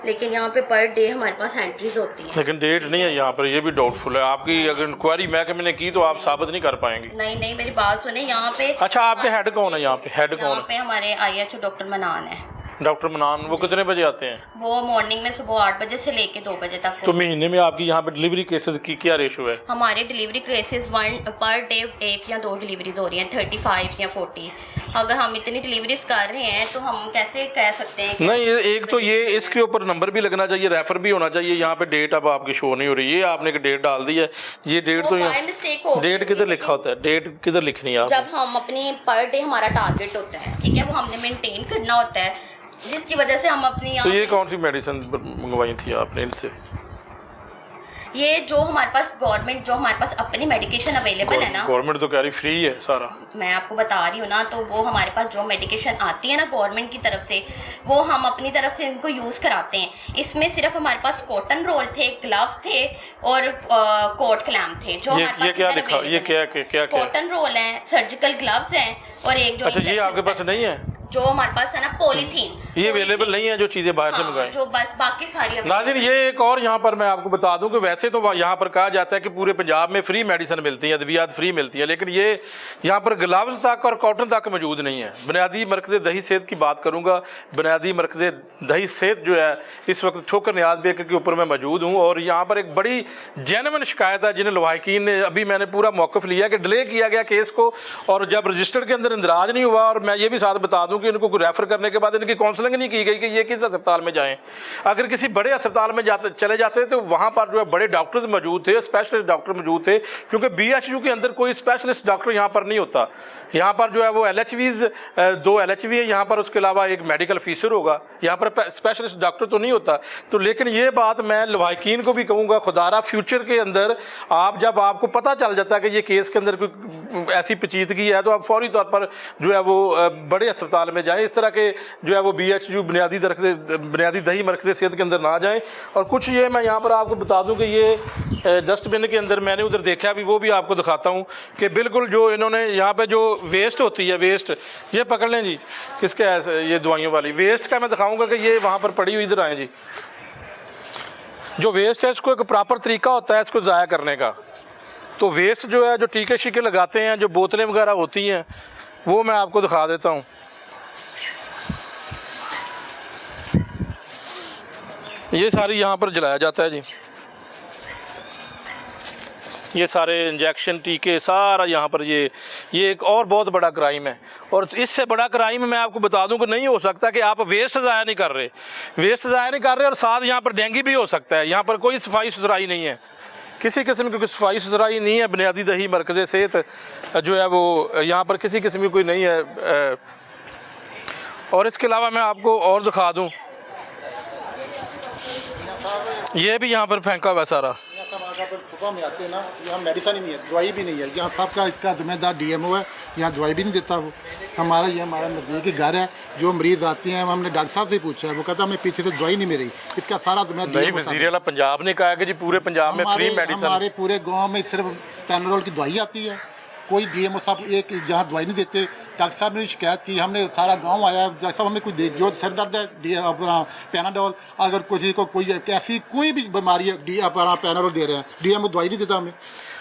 लेकिन यहाँ पे पर डे हमारे पास एंट्रीज होती हैं। लेकिन डेट नहीं है यहाँ पर, ये भी डाउटफुल है। आपकी अगर इंक्वायरी महकमे ने की तो आप साबित नहीं कर पाएंगे। नहीं मेरी बात सुने, यहाँ पे अच्छा आपके हेड कौन है? यहाँ पे हेड कौन यहाँ है? पे हमारे IHO डॉक्टर मनान है। डॉक्टर मनान, वो कितने बजे आते हैं? वो मॉर्निंग में सुबह 8 बजे से लेके 2 बजे तक। तो महीने में आपकी यहाँ पे डिलीवरी केसेस की क्या रेशो है? हमारे डिलीवरी केसेस 1 पर डे 1 या 2 डिलीवरीज हो रही हैं, 35 या 40। अगर हम इतनी डिलीवरीज कर रहे हैं तो हम कैसे कह सकते हैं कि नहीं एक तो ये इसके ऊपर नंबर भी लगना चाहिए, रेफर भी होना चाहिए। यहाँ पे डेट अब आपकी शो नहीं हो रही, ये आपने एक डेट डाल दी है। ये डेट वो तो बाय यहाँ मिस्टेक हो गई। डेट किधर लिखा होता है? डेट किधर लिखनी है आप? जब हम अपनी पर डे हमारा टारगेट होता है, ठीक है, वो हमने मेंटेन करना होता है, जिसकी वजह से हम अपनी तो यहाँ ये कौन सी मेडिसिन मंगवाई थी आपने इनसे? ये जो हमारे पास गवर्नमेंट, जो हमारे पास अपनी मेडिकेशन अवेलेबल है ना, गवर्नमेंट तो कह रही फ्री है सारा। मैं आपको बता रही हूँ ना, तो वो हमारे पास जो मेडिकेशन आती है ना गवर्नमेंट की तरफ से, वो हम अपनी तरफ से इनको यूज़ कराते हैं। इसमें सिर्फ हमारे पास कॉटन रोल थे, ग्लव्स थे और कोट क्लैम्प थे जो हमारे ये पास क्या इधर लिखा? ये available हैं। क्या कॉटन रोल है, सर्जिकल ग्लव्स हैं और एक जो अच्छा ये injection आपके पास नहीं है? जो हमारे पास है ना, पॉलीथीन, ये अवेलेबल नहीं है जो चीज़ें बाहर से मंगाई? जो बस बाकी सारी नाज़रीन ये एक और यहाँ पर मैं आपको बता दूं कि वैसे तो यहाँ पर कहा जाता है कि पूरे पंजाब में फ्री मेडिसिन मिलती है, अद्वियात फ्री मिलती है, लेकिन ये यहाँ पर ग्लव्स तक और कॉटन तक मौजूद नहीं है। बुनियादी मरकज़ दही सेहत की बात करूँगा। बुनियादी मरकज़ दही सेहत जो है इस वक्त ठोकर नियाज़ बेकर के ऊपर मैं मौजूद हूँ और यहाँ पर एक बड़ी जेन्युइन शिकायत है जिन्हें लवाहिकीन ने, अभी मैंने पूरा मौक़िफ़ लिया कि डिले किया गया केस को और जब रजिस्टर के अंदर इंदराज नहीं हुआ। और मैं ये भी साथ बता दूँ कि इनको कोई रेफ़र करने के बाद इनकी काउंसलिंग नहीं की गई कि ये किस अस्पताल में जाएं। अगर किसी बड़े अस्पताल में चले जाते तो वहाँ पर जो है बड़े डॉक्टर्स मौजूद थे, स्पेशलिस्ट डॉक्टर मौजूद थे, क्योंकि BHU के अंदर कोई स्पेशलिस्ट डॉक्टर यहाँ पर नहीं होता। यहाँ पर जो है वो LHVs 2 LHV है यहाँ पर, उसके अलावा एक मेडिकल ऑफिसर होगा, यहाँ पर स्पेशलिस्ट डॉक्टर तो नहीं होता। तो लेकिन ये बात मैं लवाहिकीन को भी कहूँगा, खुदारा फ्यूचर के अंदर आप जब आपको पता चल जाता है कि ये केस के अंदर कोई ऐसी पेचीदगी है तो आप फौरी तौर पर जो है वो बड़े अस्पताल अस्पताल में जाएं, इस तरह के जो है वो BHU बुनियादी दही मरकज़ सेहत के अंदर ना जाएं। और कुछ ये मैं यहाँ पर आपको बता दूँ कि ये डस्टबिन के अंदर मैंने उधर देखा भी, वो भी आपको दिखाता हूँ कि बिल्कुल जो इन्होंने यहाँ पे जो वेस्ट होती है, वेस्ट ये पकड़ लें जी, किसके ऐसे ये दवाइयों वाली वेस्ट का मैं दिखाऊँगा कि ये वहाँ पर पड़ी हुई, इधर आएँ जी। जो वेस्ट है इसको एक प्रॉपर तरीका होता है इसको ज़ाया करने का। तो वेस्ट जो है, जो टीके शीके लगाते हैं, जो बोतलें वगैरह होती हैं, वो मैं आपको दिखा देता हूँ। ये सारी यहाँ पर जलाया जाता है जी, ये सारे इंजेक्शन टीके सारा यहाँ पर ये एक और बहुत बड़ा क्राइम है। और इससे बड़ा क्राइम मैं आपको बता दूं कि नहीं हो सकता कि आप वेस्ट ज़ाया नहीं कर रहे, और साथ यहाँ पर डेंगू भी हो सकता है। यहाँ पर कोई सफाई सुथराई नहीं है, किसी किस्म की कोई सफाई सुथराई नहीं है। बुनियादी दही मरकज़ सेहत जो है वो यहाँ पर किसी किस्म की कोई नहीं है। और इसके अलावा मैं आपको और दिखा दूँ, ये भी यहाँ पर फेंका हुआ सारा। सुबह में आते हैं ना, यहाँ मेडिसिन ही नहीं है, दवाई भी नहीं है। यहाँ सबका इसका जिम्मेदार DMO है, यहाँ दवाई भी नहीं देता वो। हमारा नज़दीकी घर है, जो मरीज़ आते हैं हमने डॉक्टर साहब से पूछा है, वो कहता हमें पीछे से दवाई नहीं मिल रही, इसका सारा जिम्मेदार वज़ीर पंजाब ने कहा कि जी पूरे पंजाब में फ्री मेडिसिन। हमारे पूरे गाँव में सिर्फ पैनाडोल की दवाई आती है, कोई DMO साहब एक जहाँ दवाई नहीं देते। डॉक्टर साहब ने शिकायत की, हमने सारा गांव आया, डॉक्टर साहब हमें कुछ जो सर दर्द है अपना पैनाडोल, अगर किसी को कोई ऐसी कोई भी बीमारी है अपना पैनाडोल दे रहे हैं, DMO दवाई नहीं देता, हमें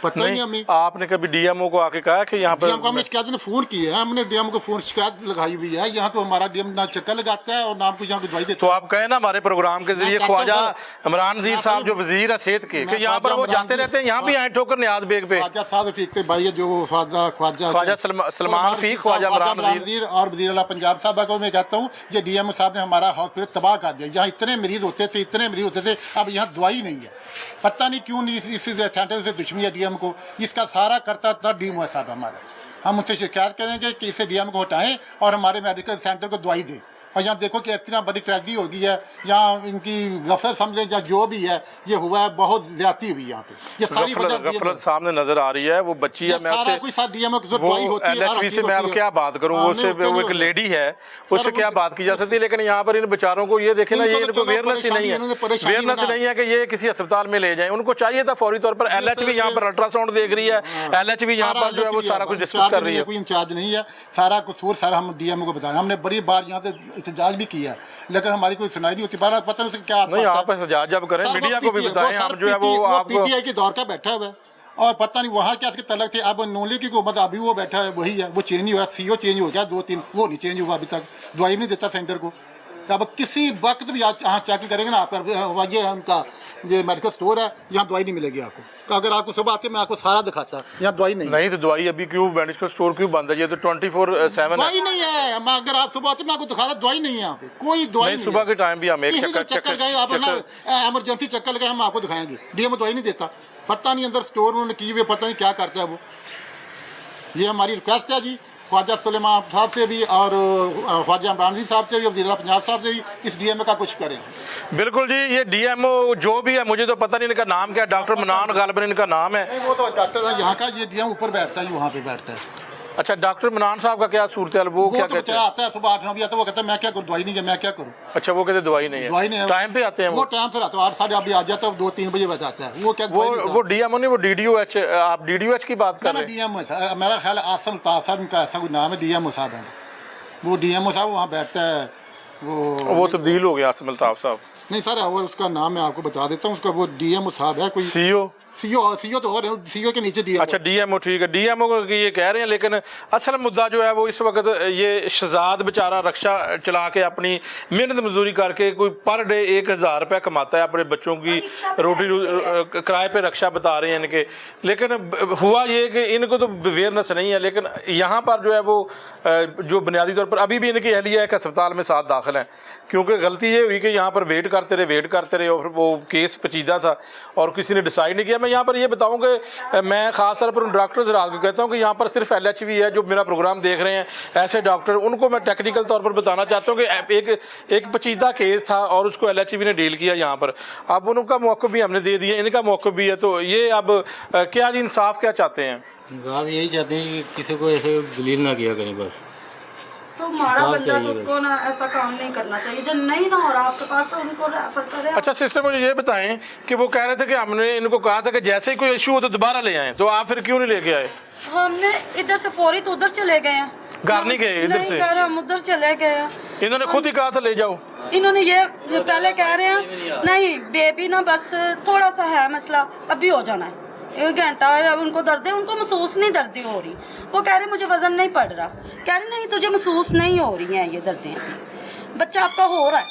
पता ही नहीं। हमें आपने कभी DMO को आके कहा कि यहाँ पर हमने शिकायत ने फ़ोन की है, हमने DMO को फ़ोन शिकायत लगाई हुई है। यहाँ तो हमारा DM ना चक्कर लगाता है और ना हमको यहाँ की दवाई देता है। तो आप कहें ना हमारे प्रोग्राम के जरिए ख्वाजा इमरान ज़ीर साहब जो वज़ीर है सेहत के, कि यहाँ पर वो जाते रहते हैं, यहाँ भी आए ठोकर नियाज बेग पे ख्वाजा साहब रफीक से भाई है, जो ख्वाजा सलमान फीक, ख्वाजा इमरान वज़ीर और वज़ीर आला पंजाब साहब को मैं कहता हूँ, ये DMO साहब ने हमारा हॉस्पिटल तबाह कर दिया। यहाँ इतने मरीज़ होते थे, अब यहाँ दवाई नहीं है। पता नहीं क्यों नहीं इस सेंटर से दुश्मनी है DMO को, इसका सारा करता था DMO साहब हमारा। हम उनसे शिकायत करेंगे कि इसे DMO को हटाएं और हमारे मेडिकल सेंटर को दवाई दें। और यहाँ देखो कि इतना बड़ी ट्रेजेडी हो गई है, यहाँ इनकी गफलत समझ लें या जो भी है, ये हुआ है, बहुत ज्यादती हुई यहाँ पे। ये सारी गफलत सामने नजर आ रही है। वो बच्ची है, मैं LHV से मैं अब क्या बात करूँ, वो एक लेडी है, उससे क्या बात की जा सकती है। लेकिन यहाँ पर इन बेचारों को ये देखे ना, ये इनको अवेयरनेस ही नहीं है कि ये किसी अस्पताल में ले जाएं। उनको चाहिए था फौरी तौर पर। LHV यहाँ पर अल्ट्रासाउंड देख रही है, LHV यहाँ पर जो है वो सारा कुछ डिस्कस कर रही है। कोई इंचार्ज नहीं है, सारा कसूर सारा हम DMO को बताया। हमने बड़ी बार यहाँ से एहतजाज भी किया, लेकिन हमारी कोई सुनाई नहीं होती। पता नहीं उससे क्या नहीं, आप एहतजाज जब करें मीडिया को भी बताएं। हम जो है वो आप PTI के दौर का बैठा हुआ है और पता नहीं वहाँ क्या इसके तलक थे। अब नोली की हुकूमत अभी वो बैठा है, वही है, वो चेंज नहीं हो रहा। CO चेंज हो गया 2-3, वो नहीं चेंज हुआ अभी तक, दवाई नहीं देता सेंटर को। अब किसी वक्त भी यहाँ चेक करेंगे ना, आप ये उनका ये मेडिकल स्टोर है, यहाँ दवाई नहीं मिलेगी आपको। अगर आपको सुबह आते मैं आपको सारा दिखाता, यहाँ दवाई नहीं तो दवाई अभी क्यों मेडिकल स्टोर क्यों बंद है? ये तो 24/7 दवाई नहीं है। अगर आप सुबह आते मैं आपको दिखाता, दवाई नहीं है यहाँ पे, कोई दवाई नहीं। सुबह के टाइम भी हम एक चक्कर गए, आप एमरजेंसी चक्कर लगाए, हम आपको दिखाएंगे। DMO दवाई नहीं देता, पता नहीं अंदर स्टोर उन्होंने की हुई, पता नहीं क्या करता है वो। ये हमारी रिक्वेस्ट है जी ख्वाजा सुलेमान साहब से भी और ख्वाजा इमरान ज़ीर साहब से भी, वज़ीर आला पंजाब साहब से भी, इस DMO का कुछ करें। बिल्कुल जी, ये DMO जो भी है, मुझे तो पता नहीं इनका नाम क्या है, डॉक्टर मनान गालिबन इनका नाम है। वो तो डॉक्टर है यहाँ का, ये DMO ऊपर बैठता है, वहाँ पे बैठता है। अच्छा, डॉक्टर मनान साहब का क्या सूरत है? वो क्या कहते हैं? आता है सुबह 8-9 बजे आता है, वो कहता है मैं क्या करूँ, दवाई नहीं है, मैं क्या करूँ। अच्छा, वो कहते दवाई नहीं है, दवाई नहीं है, टाइम पे आते हैं वो टाइम से आता है, 8 साढ़े अभी आ जाता है, 2-3 बजे बजाता है। वो क्या वो DMO नहीं, वो DDOH, आप DDOH की बात कर रहे हैं? DMO मेरा ख्याल आसम अल्ताफ़ साहब उनका ऐसा कोई नाम है, DMO साहब है वो। DMO साहब वहाँ बैठता है, वो तब्दील हो गया आसम अल्ताफ़ साहब। नहीं सर, और उसका नाम मैं आपको बता देता हूँ, उसका वो DMO साहब है। कोई CO तो और CO के नीचे DMO। अच्छा, DMO ठीक है, DMO को ये कह रहे हैं। लेकिन असल मुद्दा जो है वो इस वक्त ये शहजाद बेचारा रक्षा चला के अपनी मेहनत मजदूरी करके कोई पर डे 1000 रुपये कमाता है, अपने बच्चों की रोटी किराए पे रक्षा बता रहे हैं इनके। लेकिन हुआ ये कि इनको तो अवेयरनेस नहीं है। लेकिन यहाँ पर जो है वो जो बुनियादी तौर पर अभी भी इनकी अहलिया एक अस्पताल में साथ दाखिल हैं, क्योंकि गलती ये हुई कि यहाँ पर वेट करते रहे और वो केस पेचीदा था और किसी ने डिसाइड नहीं किया। मैं यहाँ पर ये बताऊँ कि मैं ख़ास तौर पर उन डॉक्टर हज़रात को कहता हूँ कि यहाँ पर सिर्फ LHV है जो मेरा प्रोग्राम देख रहे हैं, ऐसे डॉक्टर, उनको मैं टेक्निकल तौर पर बताना चाहता हूँ कि एक पेचीदा केस था और उसको LHV ने डील किया यहाँ पर। अब उनका मौक़िफ़ भी हमने दे दिया, इनका मौक़िफ़ भी है। तो ये अब क्या जी इंसाफ क्या चाहते हैं? इंसाफ यही चाहते हैं कि किसी को ऐसे दलील ना किया करें बस। तो हमारा इंसाफ बंदा चाहिए तो बस। उसको ना ऐसा काम नहीं करना चाहिए, जब नहीं ना हो रहा आपके पास तो उनको रेफर करें। अच्छा सिस्टर, मुझे ये बताएं कि वो कह रहे थे कि हमने इनको कहा था कि जैसे ही कोई इशू हो तो दोबारा ले आएं, तो आप फिर क्यों नहीं लेके आए? हमने इधर से फौरी तो उधर चले गए हैं, घर नहीं गए इधर नहीं से? घर हम उधर चले गए हैं। इन्होंने खुद ही कहा था ले जाओ। इन्होंने ये पहले कह रहे हैं नहीं बेबी ना बस थोड़ा सा है मसला, अभी हो जाना है, 1 घंटा है, अब उनको दर्द है, उनको महसूस नहीं दर्दी हो रही। वो कह रहे मुझे वजन नहीं पड़ रहा, कह रहे नहीं तुझे महसूस नहीं हो रही हैं ये दर्दें, बच्चा आपका हो रहा है।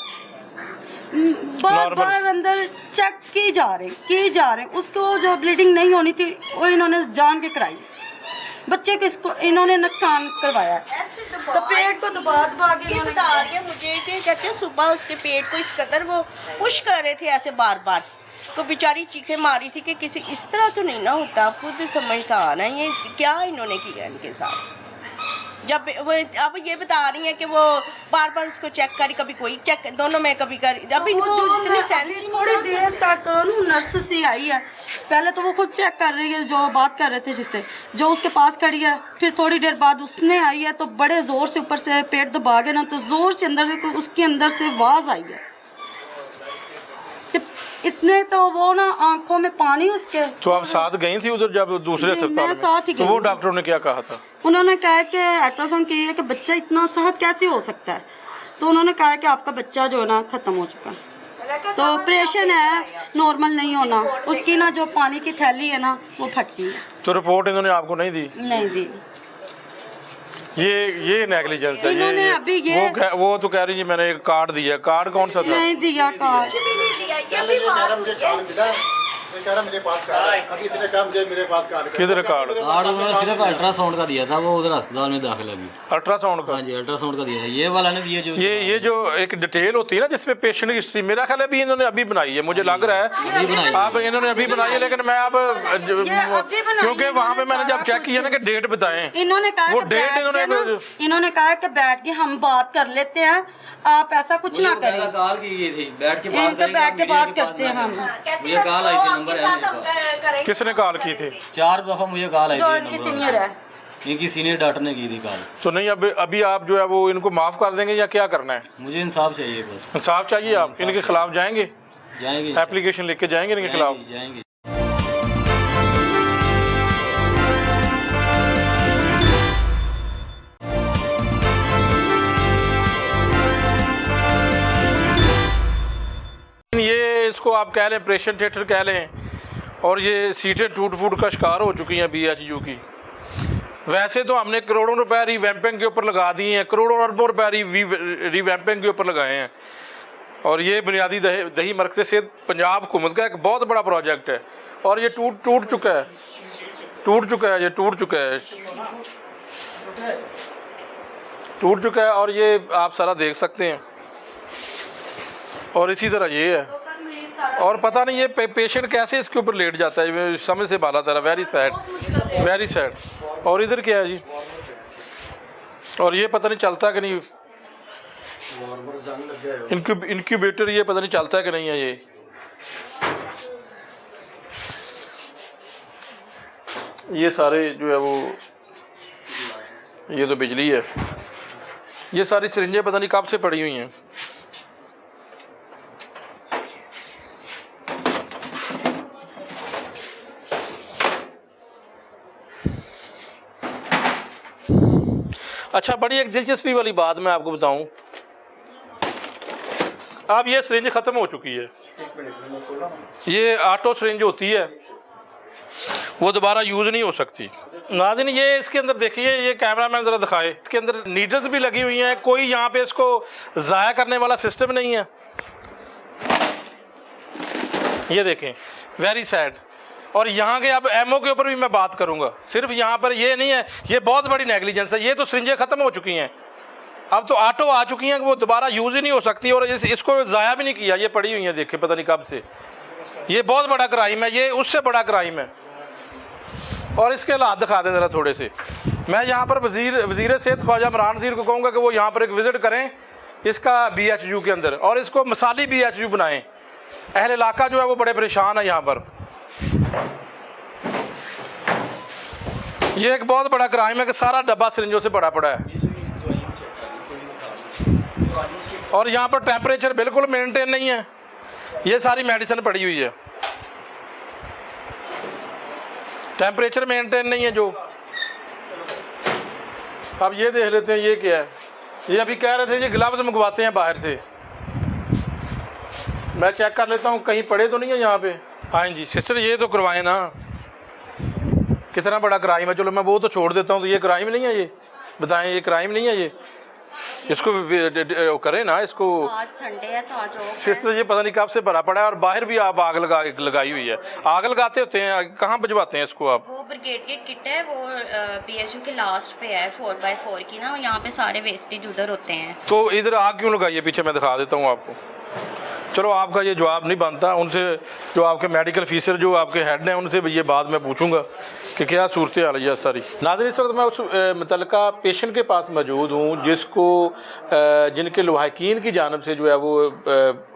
बार बार अंदर चेक की जा रहे, उसको जो ब्लीडिंग नहीं होनी थी वो इन्होंने जान के कराई, बच्चे को इसको इन्होंने नुकसान करवाया। ऐसे तो पेट को दबा के ये बता रही है मुझे कि कहते हैं सुबह उसके पेट को इस कदर वो पुश कर रहे थे ऐसे बार बार, तो बेचारी चीखें मारी थी कि किसी इस तरह तो नहीं ना होता, खुद समझता आ ना ये क्या इन्होंने किया इनके साथ। जब वो अब ये बता रही हैं कि वो बार बार उसको चेक करी, कभी कोई चेक दोनों में कभी करी, अब इनको इतनी सेंस ही थोड़ी देर तक नर्स सी आई है, पहले तो वो खुद चेक कर रही है जो बात कर रहे थे जिससे जो उसके पास खड़ी है, फिर थोड़ी देर बाद उसने आई है तो बड़े ज़ोर से ऊपर से पेट दबा गए ना, तो ज़ोर से अंदर उसके अंदर से आवाज़ आई है, इतने तो वो ना आंखों में पानी उसके। तो आप साथ गई थी उधर जब दूसरे जी, अस्पताल मैं साथ ही में? तो गई वो हूँ। डॉक्टरों ने क्या कहा था? उन्होंने कहा कि अल्ट्रासाउंड की है कि बच्चा इतना सेहत कैसे हो सकता है, तो उन्होंने कहा कि आपका बच्चा जो है ना ख़त्म हो चुका है, तो ऑपरेशन है, नॉर्मल नहीं होना, उसकी ना जो पानी की थैली है ना वो फट गई है। तो रिपोर्ट इन्होंने आपको नहीं दी? नहीं दी। ये नेग्लिजेंस है। इन्होंने अभी ये वो तो कह रही है मैंने एक कार्ड दिया, कार्ड कौन सा था? नहीं दिया कार्ड। मेरे पास कार्ड है, अभी इसने कहा मुझे मेरे पास कार्ड है। किधर कार्ड? कार्ड उन्होंने सिर्फ अल्ट्रासाउंड का दिया था, वो उधर अस्पताल में दाखिल अभी। अल्ट्रासाउंड का? हाँ जी अल्ट्रासाउंड का दिया था, ये वाला ने दिया जो ये जो एक डिटेल होती है ना जिसमें पेशेंट की हिस्ट्री, मेरा ख्याल है अभी इन्होंने अभी बनाई है, मुझे लग रहा है अभी बनाई है। आप इन्होंने अभी बनाई है, लेकिन मैं अब अभी बनाई क्योंकि है, वहाँ पे इन्होंने मैंने जब सारा चेक किया ना कि डेट बताएं, इन्होंने कहा वो कि डेट बैठ के ना, इन्होंने कहा कि बैठ के हम बात कर लेते हैं, आप ऐसा कुछ ना करें, कॉल की गई थी, बैठ के बैठ के बात करते हैं हम। मुझे कॉल आई थी, नंबर है मेरे पास। किसने कॉल की थी? 4 दफा मुझे कॉल आई जो थी, इनकी नंबर सीनियर है, इनकी सीनियर डॉक्टर ने की थी कॉल। तो नहीं अभी आप जो है वो इनको माफ कर देंगे या क्या करना है? मुझे इंसाफ चाहिए बस। इंसाफ चाहिए? आप इनके खिलाफ जाएंगे, जाएंगे एप्लीकेशन लिख के जाएंगे इनके खिलाफ? जाएंगे। ये इसको आप कह लें ऑपरेशन थिएटर कह लें, और ये सीटें टूट फूट का शिकार हो चुकी हैं BHU की। वैसे तो हमने करोड़ों रुपए रिवैम्पिंग के ऊपर लगा दिए हैं, करोड़ों अरबों रुपए रिवैम्पिंग के ऊपर लगाए हैं, और ये बुनियादी दही मरकज़ सेहत पंजाब हुकूमत का एक बहुत बड़ा प्रोजेक्ट है, और ये टूट चुका है, टूट चुका है, और ये आप सारा देख सकते हैं। और इसी तरह ये है, और पता नहीं ये पेशेंट कैसे इसके ऊपर लेट जाता है, ये समझ से बाला तरह। Very sad. और इधर क्या है जी? और ये पता नहीं चलता कि नहीं, इंक्यूबेटर ये पता नहीं चलता कि नहीं है ये सारे जो है वो, ये तो बिजली है, ये सारी सिरिंजें पता नहीं कब से पड़ी हुई हैं। अच्छा, बड़ी एक दिलचस्पी वाली बात मैं आपको बताऊं, अब ये सिरिंज ख़त्म हो चुकी है, ये ऑटो सिरिंज होती है, वो दोबारा यूज़ नहीं हो सकती। नाज़रीन ये इसके अंदर देखिए, ये कैमरा मैन ज़रा दिखाए, इसके अंदर नीडल्स भी लगी हुई हैं, कोई यहाँ पे इसको ज़ाया करने वाला सिस्टम नहीं है। ये देखें, वेरी सैड। और यहाँ के अब एमओ के ऊपर भी मैं बात करूँगा, सिर्फ यहाँ पर ये नहीं है, ये बहुत बड़ी नेग्लिजेंस है। ये तो सिरिंजें ख़त्म हो चुकी हैं, अब तो ऑटो आ चुकी हैं कि वो दोबारा यूज़ ही नहीं हो सकती, और इसको ज़ाया भी नहीं किया, ये पड़ी हुई हैं, देखें पता नहीं कब से। ये बहुत बड़ा क्राइम है, ये उससे बड़ा क्राइम है। और इसके हालात दिखा दें ज़रा थोड़े से। मैं यहाँ पर वज़ीर सेहत ख्वाजा इमरान ज़हीर को कहूँगा कि वो यहाँ पर एक विज़िट करें इसका BHU के अंदर, और इसको मिसाली BHU बनाएं। अहल इलाका जो है वो बड़े परेशान है यहाँ पर। ये एक बहुत बड़ा क्राइम है कि सारा डब्बा सिरिंजों से भरा पड़ा है। और यहाँ पर टेम्परेचर बिल्कुल मेंटेन नहीं है, ये सारी मेडिसिन पड़ी हुई है, टेम्परेचर मेंटेन नहीं है जो। अब ये देख लेते हैं ये क्या है। ये अभी कह रहे थे ये ग्लव्स मंगवाते हैं बाहर से, मैं चेक कर लेता हूँ कहीं पड़े तो नहीं है यहाँ पे। हाँ जी सिस्टर ये तो करवाएं ना, कितना बड़ा क्राइम है। चलो मैं वो तो छोड़ देता हूँ, तो ये क्राइम नहीं है, ये बताएं ये क्राइम नहीं है, ये इसको करें ना इसको। आज संडे है तो आज सिस्टर ये पता नहीं कब से भरा पड़ा है, और बाहर भी आप आग लगाई हुई है। आग लगाते होते हैं, कहाँ भिजवाते हैं इसको आप? वो ब्रिगेड गेट किट है, वो PSU के लास्ट पे है 4x4 की ना, यहाँ पे सारे वेस्टेज उधर होते हैं। तो इधर आग क्यों लगाई है पीछे, मैं दिखा देता हूँ आपको। चलो आपका ये जवाब नहीं बनता, उनसे जो आपके मेडिकल ऑफिसर जो आपके हेड हैं उनसे ये बात मैं पूछूंगा कि क्या सूरत हाल है सारी। नाज़रीन इस वक्त मैं उस मुतल्लिका पेशेंट के पास मौजूद हूँ जिसको जिनके लवाहिकीन की जानब से जो है वो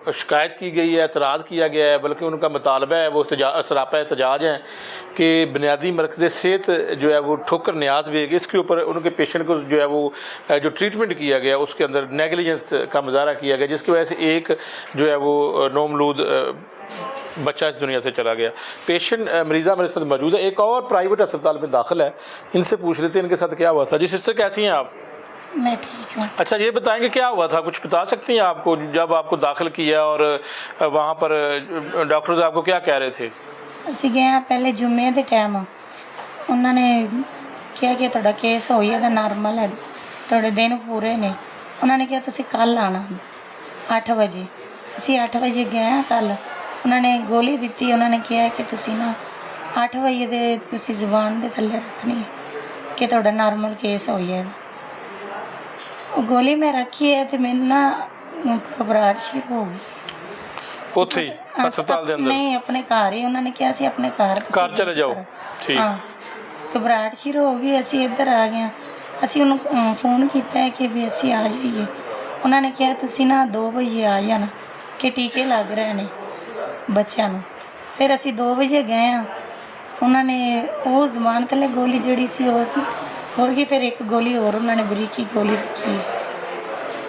शिकायत की गई है, एतराज़ किया गया है, बल्कि उनका मुतालबा है, वो सरापा एहतजाज हैं कि बुनियादी मरकज़ सेहत जो है वो ठोकर न्याज़ बेग, इसके ऊपर उनके पेशेंट को जो है वो जो ट्रीटमेंट किया गया उसके अंदर नेगलिजेंस का मुजाहरा किया गया, जिसकी वजह से एक जो है वो नौमलूद बच्चा इस दुनिया से चला गया। पेशेंट मरीज़ा मेरे साथ मौजूद है, एक और प्राइवेट अस्पताल में दाखिल है, इनसे पूछ लेते हैं इनके साथ क्या हुआ था। जी सिस्टर कैसी हैं आप? मैं ठीक हूँ। अच्छा ये बताएंगे क्या हुआ था, कुछ बता सकती हैं आपको जब आपको दाखिल किया और वहाँ पर डॉक्टर्स आपको क्या कह रहे थे? ਅਸੀਂ ਗਏ ਹਾਂ ਪਹਿਲੇ ਜੁਮੇ ਦੇ ਟਾਈਮ, ਉਹਨਾਂ ਨੇ ਕਿਹਾ ਕਿ ਤੁਹਾਡਾ ਕੇਸ ਹੋਈ ਹੈ ਤਾਂ ਨਾਰਮਲ ਹੈ, ਤੁਹਾਡੇ ਦਿਨ ਪੂਰੇ ਨੇ। ਉਹਨਾਂ ਨੇ ਕਿਹਾ ਤੁਸੀਂ ਕੱਲ ਆਣਾ 8 ਵਜੇ। ਅਸੀਂ 8 ਵਜੇ ਗਏ ਹਾਂ ਕੱਲ, ਉਹਨਾਂ ਨੇ ਗੋਲੀ ਦਿੱਤੀ, ਉਹਨਾਂ ਨੇ ਕਿਹਾ ਕਿ ਤੁਸੀਂ ਨਾ 8 ਵਜੇ ਦੇ ਤੁਸੀਂ ਜ਼ੁਬਾਨ ਦੇ ਥੱਲੇ ਰੱਖਣੀ ਹੈ ਕਿ ਤੁਹਾਡਾ ਨਾਰਮਲ ਕੇਸ ਹੋਈ ਹੈ। ਉਹ ਗੋਲੀ ਮੈਂ ਰੱਖੀ ਹੈ ਤੇ ਮੈਨੂੰ ਨਾ ਘਬਰਾਹਟ ਸ਼ੁਰੂ ਹੋ ਗਈ। ਉੱਥੇ ਹੀ ਹਸਪਤਾਲ ਦੇ ਅੰਦਰ? ਨਹੀਂ ਆਪਣੇ ਘਰ ਹੀ, ਉਹਨਾਂ ਨੇ ਕਿਹਾ ਸੀ ਆਪਣੇ ਘਰ ਚਲੇ ਜਾਓ। ਠੀਕ। ਹਾਂ ਘਬਰਾਹਟ ਸ਼ੁਰੂ ਹੋ ਗਈ, ਅਸੀਂ ਇੱਧਰ ਆ ਗਏ। ਅਸੀਂ ਉਹਨੂੰ ਫੋਨ ਕੀਤਾ ਕਿ ਵੀ ਅਸੀਂ ਆ ਜਾਈਏ। ਉਹਨਾਂ ਨੇ ਕਿਹਾ ਤੁਸੀਂ ਨਾ 2 ਵਜੇ ਆ ਜਾਣਾ ਕਿ ਟੀਕੇ ਲੱਗ ਰਹੇ ਨੇ ਬੱਚਿਆਂ ਨੂੰ। ਫਿਰ ਅਸੀਂ 2 ਵਜੇ ਗਏ ਹਾਂ, ਉਹਨਾਂ ਨੇ ਉਹ ਜ਼ੁਬਾਨ ਥੱਲੇ ਗੋਲੀ ਜਿਹੜੀ ਸੀ ਉਹ ਹੋਰ ਕੀ, ਫਿਰ ਇੱਕ ਗੋਲੀ ਹੋਰ ਉਹਨਾਂ ਨੇ ਬਰੀਕੀ ਗੋਲੀ ਰੱਖੀ।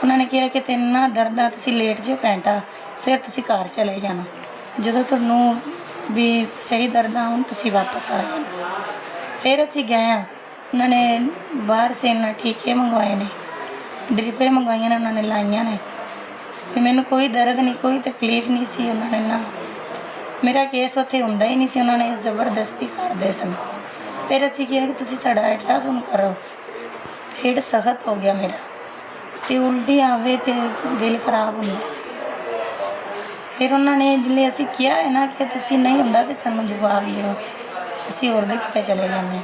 ਉਹਨਾਂ ਨੇ ਕਿਹਾ ਕਿ ਤੈਨੂੰ ਨਾ ਦਰਦ ਆ, ਤੁਸੀਂ ਲੇਟ ਜਿਓ ਘੰਟਾ, ਫਿਰ ਤੁਸੀਂ ਘਰ ਚਲੇ ਜਾਣਾ, ਜਦੋਂ ਤੁਹਾਨੂੰ ਵੀ ਸਹੀ ਦਰਦ ਆ ਹੁਣ ਤੁਸੀਂ ਵਾਪਸ ਆ ਜਾਣਾ। ਫਿਰ ਅਸੀਂ ਗਏ ਹਾਂ, ਉਹਨਾਂ ਨੇ ਬਾਹਰ ਸੇ ਨਾ ਟੀਕੇ ਮੰਗਵਾਏ ਨੇ, ਡ੍ਰਿਪੇ ਮੰਗਵਾਈਆਂ ਨੇ, ਉਹਨਾਂ ਨੇ ਲਾਈਆਂ ਨੇ, ਤੇ ਮੈਨੂੰ ਕੋਈ ਦਰਦ ਨਹੀਂ, ਕੋਈ ਤਕਲੀਫ ਨਹੀਂ ਸੀ। ਉਹਨਾਂ ਨੇ ਨਾ ਮੇਰਾ ਕੇਸ ਉੱਥੇ ਹੁੰਦਾ ਹੀ ਨਹੀਂ ਸੀ, ਉਹਨਾਂ ਨੇ ਜ਼ਬਰਦਸਤੀ ਕਰਦੇ ਸਨ। ਫਿਰ ਅਸੀਂ ਕਿਹਾ ਕਿ ਤੁਸੀਂ ਸਾਡਾ ਅਲਟਰਾਸਾਊਂਡ ਕਰੋ। ਪੇਟ ਸਖਤ ਹੋ ਗਿਆ ਮੇਰਾ, ਤੇ ਉਲਟੀ ਆਵੇ ਤੇ ਦਿਲ ਖਰਾਬ ਹੁੰਦਾ ਸੀ। ਫਿਰ ਉਹਨਾਂ ਨੇ ਜਿਵੇਂ ਅਸੀਂ ਕਿਹਾ ਹੈ ਨਾ ਕਿ ਤੁਸੀਂ ਨਹੀਂ ਹੁੰਦਾ ਤੇ ਸਾਨੂੰ ਜਵਾਬ ਦਿਓ, ਅਸੀਂ ਹੋਰ ਦੇ ਕਿਤੇ ਚਲੇ ਜਾਂਦੇ ਹਾਂ।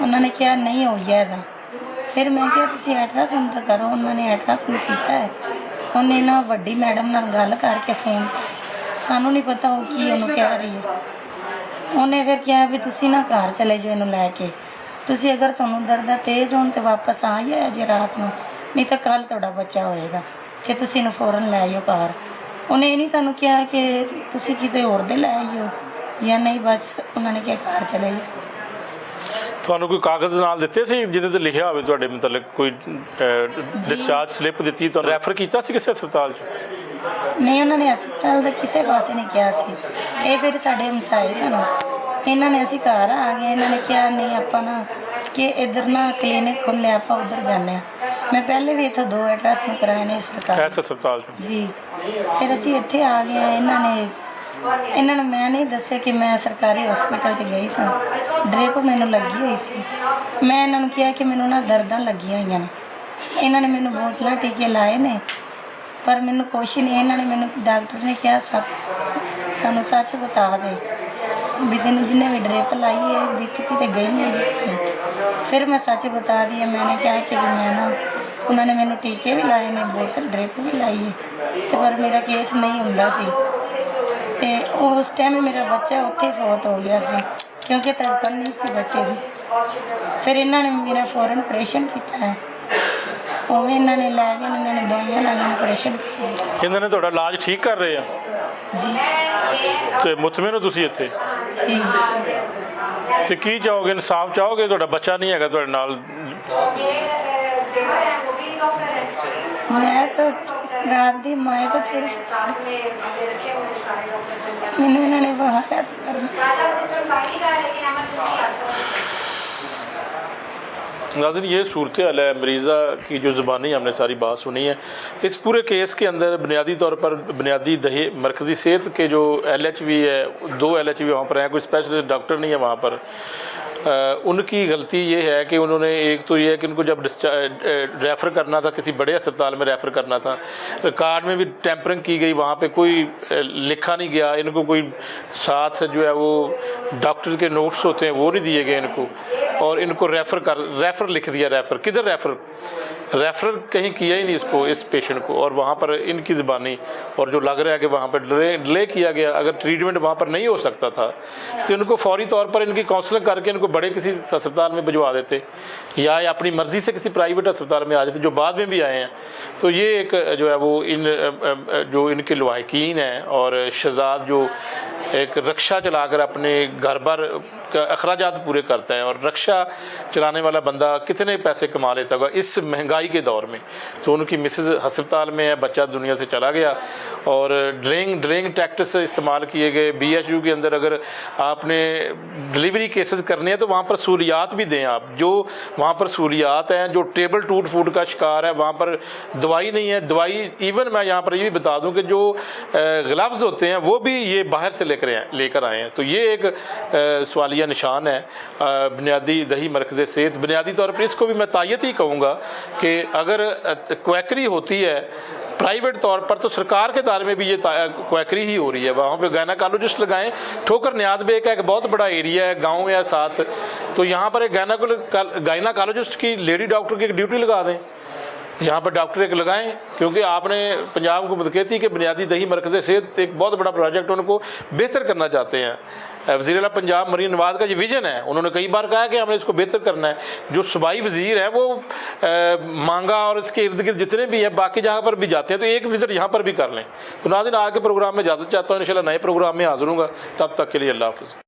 ਉਹਨਾਂ ਨੇ ਕਿਹਾ ਨਹੀਂ ਹੋ ਗਿਆ ਇਹਦਾ। ਫਿਰ ਮੈਂ ਕਿਹਾ ਤੁਸੀਂ ਅਲਟਰਾਸਾਊਂਡ ਤਾਂ ਕਰੋ। ਉਹਨਾਂ ਨੇ ਅਲਟਰਾਸਾਊਂਡ ਕੀਤਾ ਹੈ, ਉਹਨੇ ਨਾ ਵੱਡੀ ਮੈਡਮ ਨਾਲ ਗੱਲ ਕਰਕੇ ਫੋਨ, ਸਾਨੂੰ ਨਹੀਂ ਪਤਾ ਉਹ ਕੀ ਉਹਨੂੰ ਕਹਿ ਰਹੀ ਹੈ। ਉਹਨੇ ਫਿਰ ਕਿਹਾ ਵੀ ਤੁਸੀਂ ਨਾ ਘਰ ਚਲੇ ਜਾਓ ਇਹਨੂੰ ਲੈ ਕੇ, ਤੁਸੀਂ ਅਗਰ ਤੁਹਾਨੂੰ ਦਰਦ ਤੇਜ਼ ਹੋਣ ਤਾਂ ਵਾਪਸ ਆ ਜਾਇਆ ਜੇ ਰਾਤ ਨੂੰ, ਨਹੀਂ ਤਾਂ ਕੱਲ੍ਹ ਤੁਹਾਡਾ ਬੱਚਾ ਹੋਏਗਾ ਕਿ ਤੁਸੀਂ ਇਹਨੂੰ ਫੌਰਨ ਲੈ ਜਾਓ ਘਰ। ਉਹਨੇ ਇਹ ਨਹੀਂ ਸਾਨੂੰ ਕਿਹਾ ਕਿ ਤੁਸੀਂ ਕਿਤੇ ਹੋਰ ਦੇ ਲੈ ਆਇਓ ਜਾਂ ਨਹੀਂ, ਬਸ ਉਹਨਾਂ ਨੇ ਕਿਹਾ ਘਰ ਚਲੇ ਜਾਓ। ਤੁਹਾਨੂੰ ਕੋਈ ਕਾਗਜ਼ ਨਾਲ ਦਿੱਤੇ ਸੀ ਜਿਹਦੇ ਤੇ ਲਿਖਿਆ ਹੋਵੇ ਤੁਹਾਡੇ ਮਤਲਬ ਕੋਈ ਡਿਸਚਾਰਜ ਸਲਿੱਪ ਦਿੱਤੀ, ਤੁਹਾਨੂੰ ਰੈਫਰ ਕੀਤਾ ਸੀ ਕਿਸੇ ਹਸਪਤਾਲ 'ਚ? ਨਹੀਂ, ਉਹਨਾਂ ਨੇ ਹਸਪਤਾਲ ਦਾ ਕਿਸੇ ਪਾਸੇ ਨਹੀਂ ਕਿਹਾ ਸੀ। ਇਹ ਫਿਰ ਸਾਡੇ ਹਮਸਾਏ ਸਨ, ਇਹਨਾਂ ਨੇ ਅਸੀਂ ਘਰ ਆ ਗਏ, ਇਹਨਾਂ ਨੇ ਕਿਹਾ ਨਹੀਂ ਆਪਾਂ ਨਾ ਕਿ ਇੱਧਰ ਨਾ ਕਲੀਨਿਕ ਖੁੱਲ੍ਹਿਆ, ਆਪਾਂ ਉੱਧਰ ਜਾਂਦੇ ਹਾਂ। ਮੈਂ ਪਹਿਲੇ ਵੀ ਇੱਥੇ 2 ਅਲਟਰਾਸਾਊਂਡ ਕਰਾਏ ਨੇ ਸਰਕਾਰ ਇਸ ਹਸਪਤਾਲ 'ਚ ਜੀ। ਫਿਰ ਅਸੀਂ ਇੱਥੇ ਆ ਗਏ। ਇਹਨਾਂ ਨੂੰ ਮੈਂ ਨਹੀਂ ਦੱਸਿਆ ਕਿ ਮੈਂ ਸਰਕਾਰੀ ਹਸਪੀਟਲ 'ਚ ਗਈ ਸਾਂ, ਡ੍ਰਿਪ ਮੈਨੂੰ ਲੱਗੀ ਹੋਈ ਸੀ। ਮੈਂ ਇਹਨਾਂ ਨੂੰ ਕਿਹਾ ਕਿ ਮੈਨੂੰ ਨਾ ਦਰਦਾਂ ਲੱਗੀਆਂ ਹੋਈਆਂ ਨੇ। ਇਹਨਾਂ ਨੇ ਮੈਨੂੰ ਬੋਤਲਾਂ ਟੀਕੇ ਲਾਏ ਨੇ, ਪਰ ਮੈਨੂੰ ਕੁਛ ਨਹੀਂ। ਇਹਨਾਂ ਨੇ ਮੈਨੂੰ ਡਾਕਟਰ ਨੇ ਕਿਹਾ ਸਾਨੂੰ ਸੱਚ ਬਤਾ ਦੇ ਵੀ ਤੈਨੂੰ ਜਿਹਨੇ ਵੀ ਡ੍ਰਿਪ ਲਾਈ ਹੈ ਵੀ ਤੂੰ ਕਿਤੇ ਗਈ ਹੈ। ਫਿਰ ਮੈਂ ਸੱਚ ਬਤਾ ਦਿਆ। ਮੈंने ਕਿਹਾ ਕਿ ਵੀ ਮੈਂ ਨਾ, ਉਹਨਾਂ ਨੇ ਮੈਨੂੰ ਟੀਕੇ ਵੀ ਲਾਏ ਨੇ, ਬੋਤਲ ਡ੍ਰਿਪ ਵੀ ਲਾਈ ਹੈ, ਤੇ ਪਰ ਮੇਰਾ ਕੇਸ ਨਹੀਂ ਹੁੰਦਾ ਸੀ। ਤੇ ਉਸ ਟਾਈਮ ਮੇਰਾ ਬੱਚਾ ਉੱਥੇ ਫੌਤ ਹੋ ਗਿਆ ਸੀ ਕਿਉਂਕਿ ਧੜਕਣ ਨਹੀਂ ਸੀ ਬੱਚੇ ਦੀ। ਫਿਰ ਇਹਨਾਂ ਨੇ ਮੇਰਾ ਫੌਰਨ ਆਪਰੇਸ਼ਨ ਕੀਤਾ ਹੈ, ਉਵੇਂ ਇਹਨਾਂ ਨੇ ਲੈ ਕੇ ਇਹਨਾਂ ਨੇ ਦਵਾਈਆਂ ਲਾਈਆਂ, ਆਪਰੇਸ਼ਨ ਕੀਤਾ। ਇਹਨਾਂ ਨੇ ਤੁਹਾਡਾ ਇਲਾਜ ਠੀਕ ਕਰ ਰਹੇ ਆ ਜੀ। ਤੇ ਮੁਤਮਿਨ ਹੋ ਤੁਸੀਂ ਇੱਥੇ? ਜੀ। ਤੇ ਕੀ ਚਾਹੋਗੇ, ਇਨਸਾਫ ਚਾਹੋਗੇ? ਤੁਹਾਡਾ ਬੱਚਾ ਨਹੀਂ ਹੈਗਾ ਤੁਹਾਡੇ ਨਾਲ? ਮੈਂ ਤਾਂ रात दी माए को थोड़ी इन्होंने बहाया नाज़रीन, ये सूरत हाल है। मरीज़ा की जो ज़ुबानी हमने सारी बात सुनी है। इस पूरे केस के अंदर बुनियादी तौर पर बुनियादी दही मरकज़ी सेहत के जो LHV है, 2 LHV वहाँ पर हैं, कोई स्पेशलिस्ट डॉक्टर नहीं है वहाँ पर। उनकी गलती ये है कि उन्होंने, एक तो ये है कि उनको जब रेफ़र करना था, किसी बड़े अस्पताल में रेफ़र करना था, कार्ड में भी टैंपरिंग की गई, वहाँ पे कोई लिखा नहीं गया, इनको कोई साथ जो है वो डॉक्टर के नोट्स होते हैं वो नहीं दिए गए इनको, और इनको रेफ़र लिख दिया। रेफ़र किधर? रेफ़र कहीं किया ही नहीं इसको, इस पेशेंट को, और वहाँ पर इनकी ज़बानी और जो लग रहा है कि वहाँ पर डिले किया गया। अगर ट्रीटमेंट वहाँ पर नहीं हो सकता था तो इनको फौरी तौर पर इनकी काउंसलिंग करके इनको बड़े किसी अस्पताल में भिजवा देते, या अपनी मर्ज़ी से किसी प्राइवेट अस्पताल में आ जाते, जो बाद में भी आए हैं। तो ये एक जो है वो जो इनके लवाहिकीन हैं, और शहजाद जो एक रक्षा चलाकर अपने घर भर का अखराजात पूरे करता है, और रक्षा चलाने वाला बंदा कितने पैसे कमा लेता होगा इस महंगाई के दौर में। तो उनकी मिसेज अस्पताल में है, बच्चा दुनिया से चला गया, और ड्रिंग टैक्टिक्स इस्तेमाल किए गए। BHU के अंदर अगर आपने डिलीवरी केसेस करने हैं तो वहाँ पर सहूलियात भी दें आप, जो वहाँ पर सहूलियात हैं। जो टेबल टूट फूट का शिकार है, वहाँ पर दवाई नहीं है। दवाई इवन मैं यहाँ पर ये भी बता दूँ कि जो ग्लव्स होते हैं वो भी ये बाहर से लेकर आए हैं। तो ये एक सवालिया निशान है बुनियादी दही मरकज़ सेहत। बुनियादी तौर पर इसको भी मैं तायत ही कहूँगा कि अगर क्वैकरी होती है प्राइवेट तौर पर, तो सरकार के दायरे में भी ये क्वैकरी ही हो रही है। वहाँ पे गायनाकोलॉजिस्ट लगाएं। ठोकर न्याज बे का एक बहुत बड़ा एरिया है, गांव या साथ, तो यहाँ पर एक गायनाकोलॉजिस्ट की लेडी डॉक्टर की एक ड्यूटी लगा दें, यहाँ पर डॉक्टर एक लगाएं, क्योंकि आपने पंजाब को कहती कि बुनियादी दही मरकज़ सेहत एक बहुत बड़ा प्रोजेक्ट उनको बेहतर करना चाहते हैं। वज़ीर आला पंजाब मरीन नवाज़ का ये विज़न है, उन्होंने कई बार कहा कि हमने इसको बेहतर करना है। जो सूबाई वज़ीर है वो मांगा और इसके इर्द गिर्द जितने भी हैं बाकी जगह पर भी जाते हैं, तो एक विज़िट यहाँ पर भी कर लें। तो नाज़रीन, आज के प्रोग्राम में इजाज़त चाहता हूँ, इंशाल्लाह नए प्रोग्राम में हाज़िर हूँगा। तब तक के लिए अल्लाह हाफ़िज़।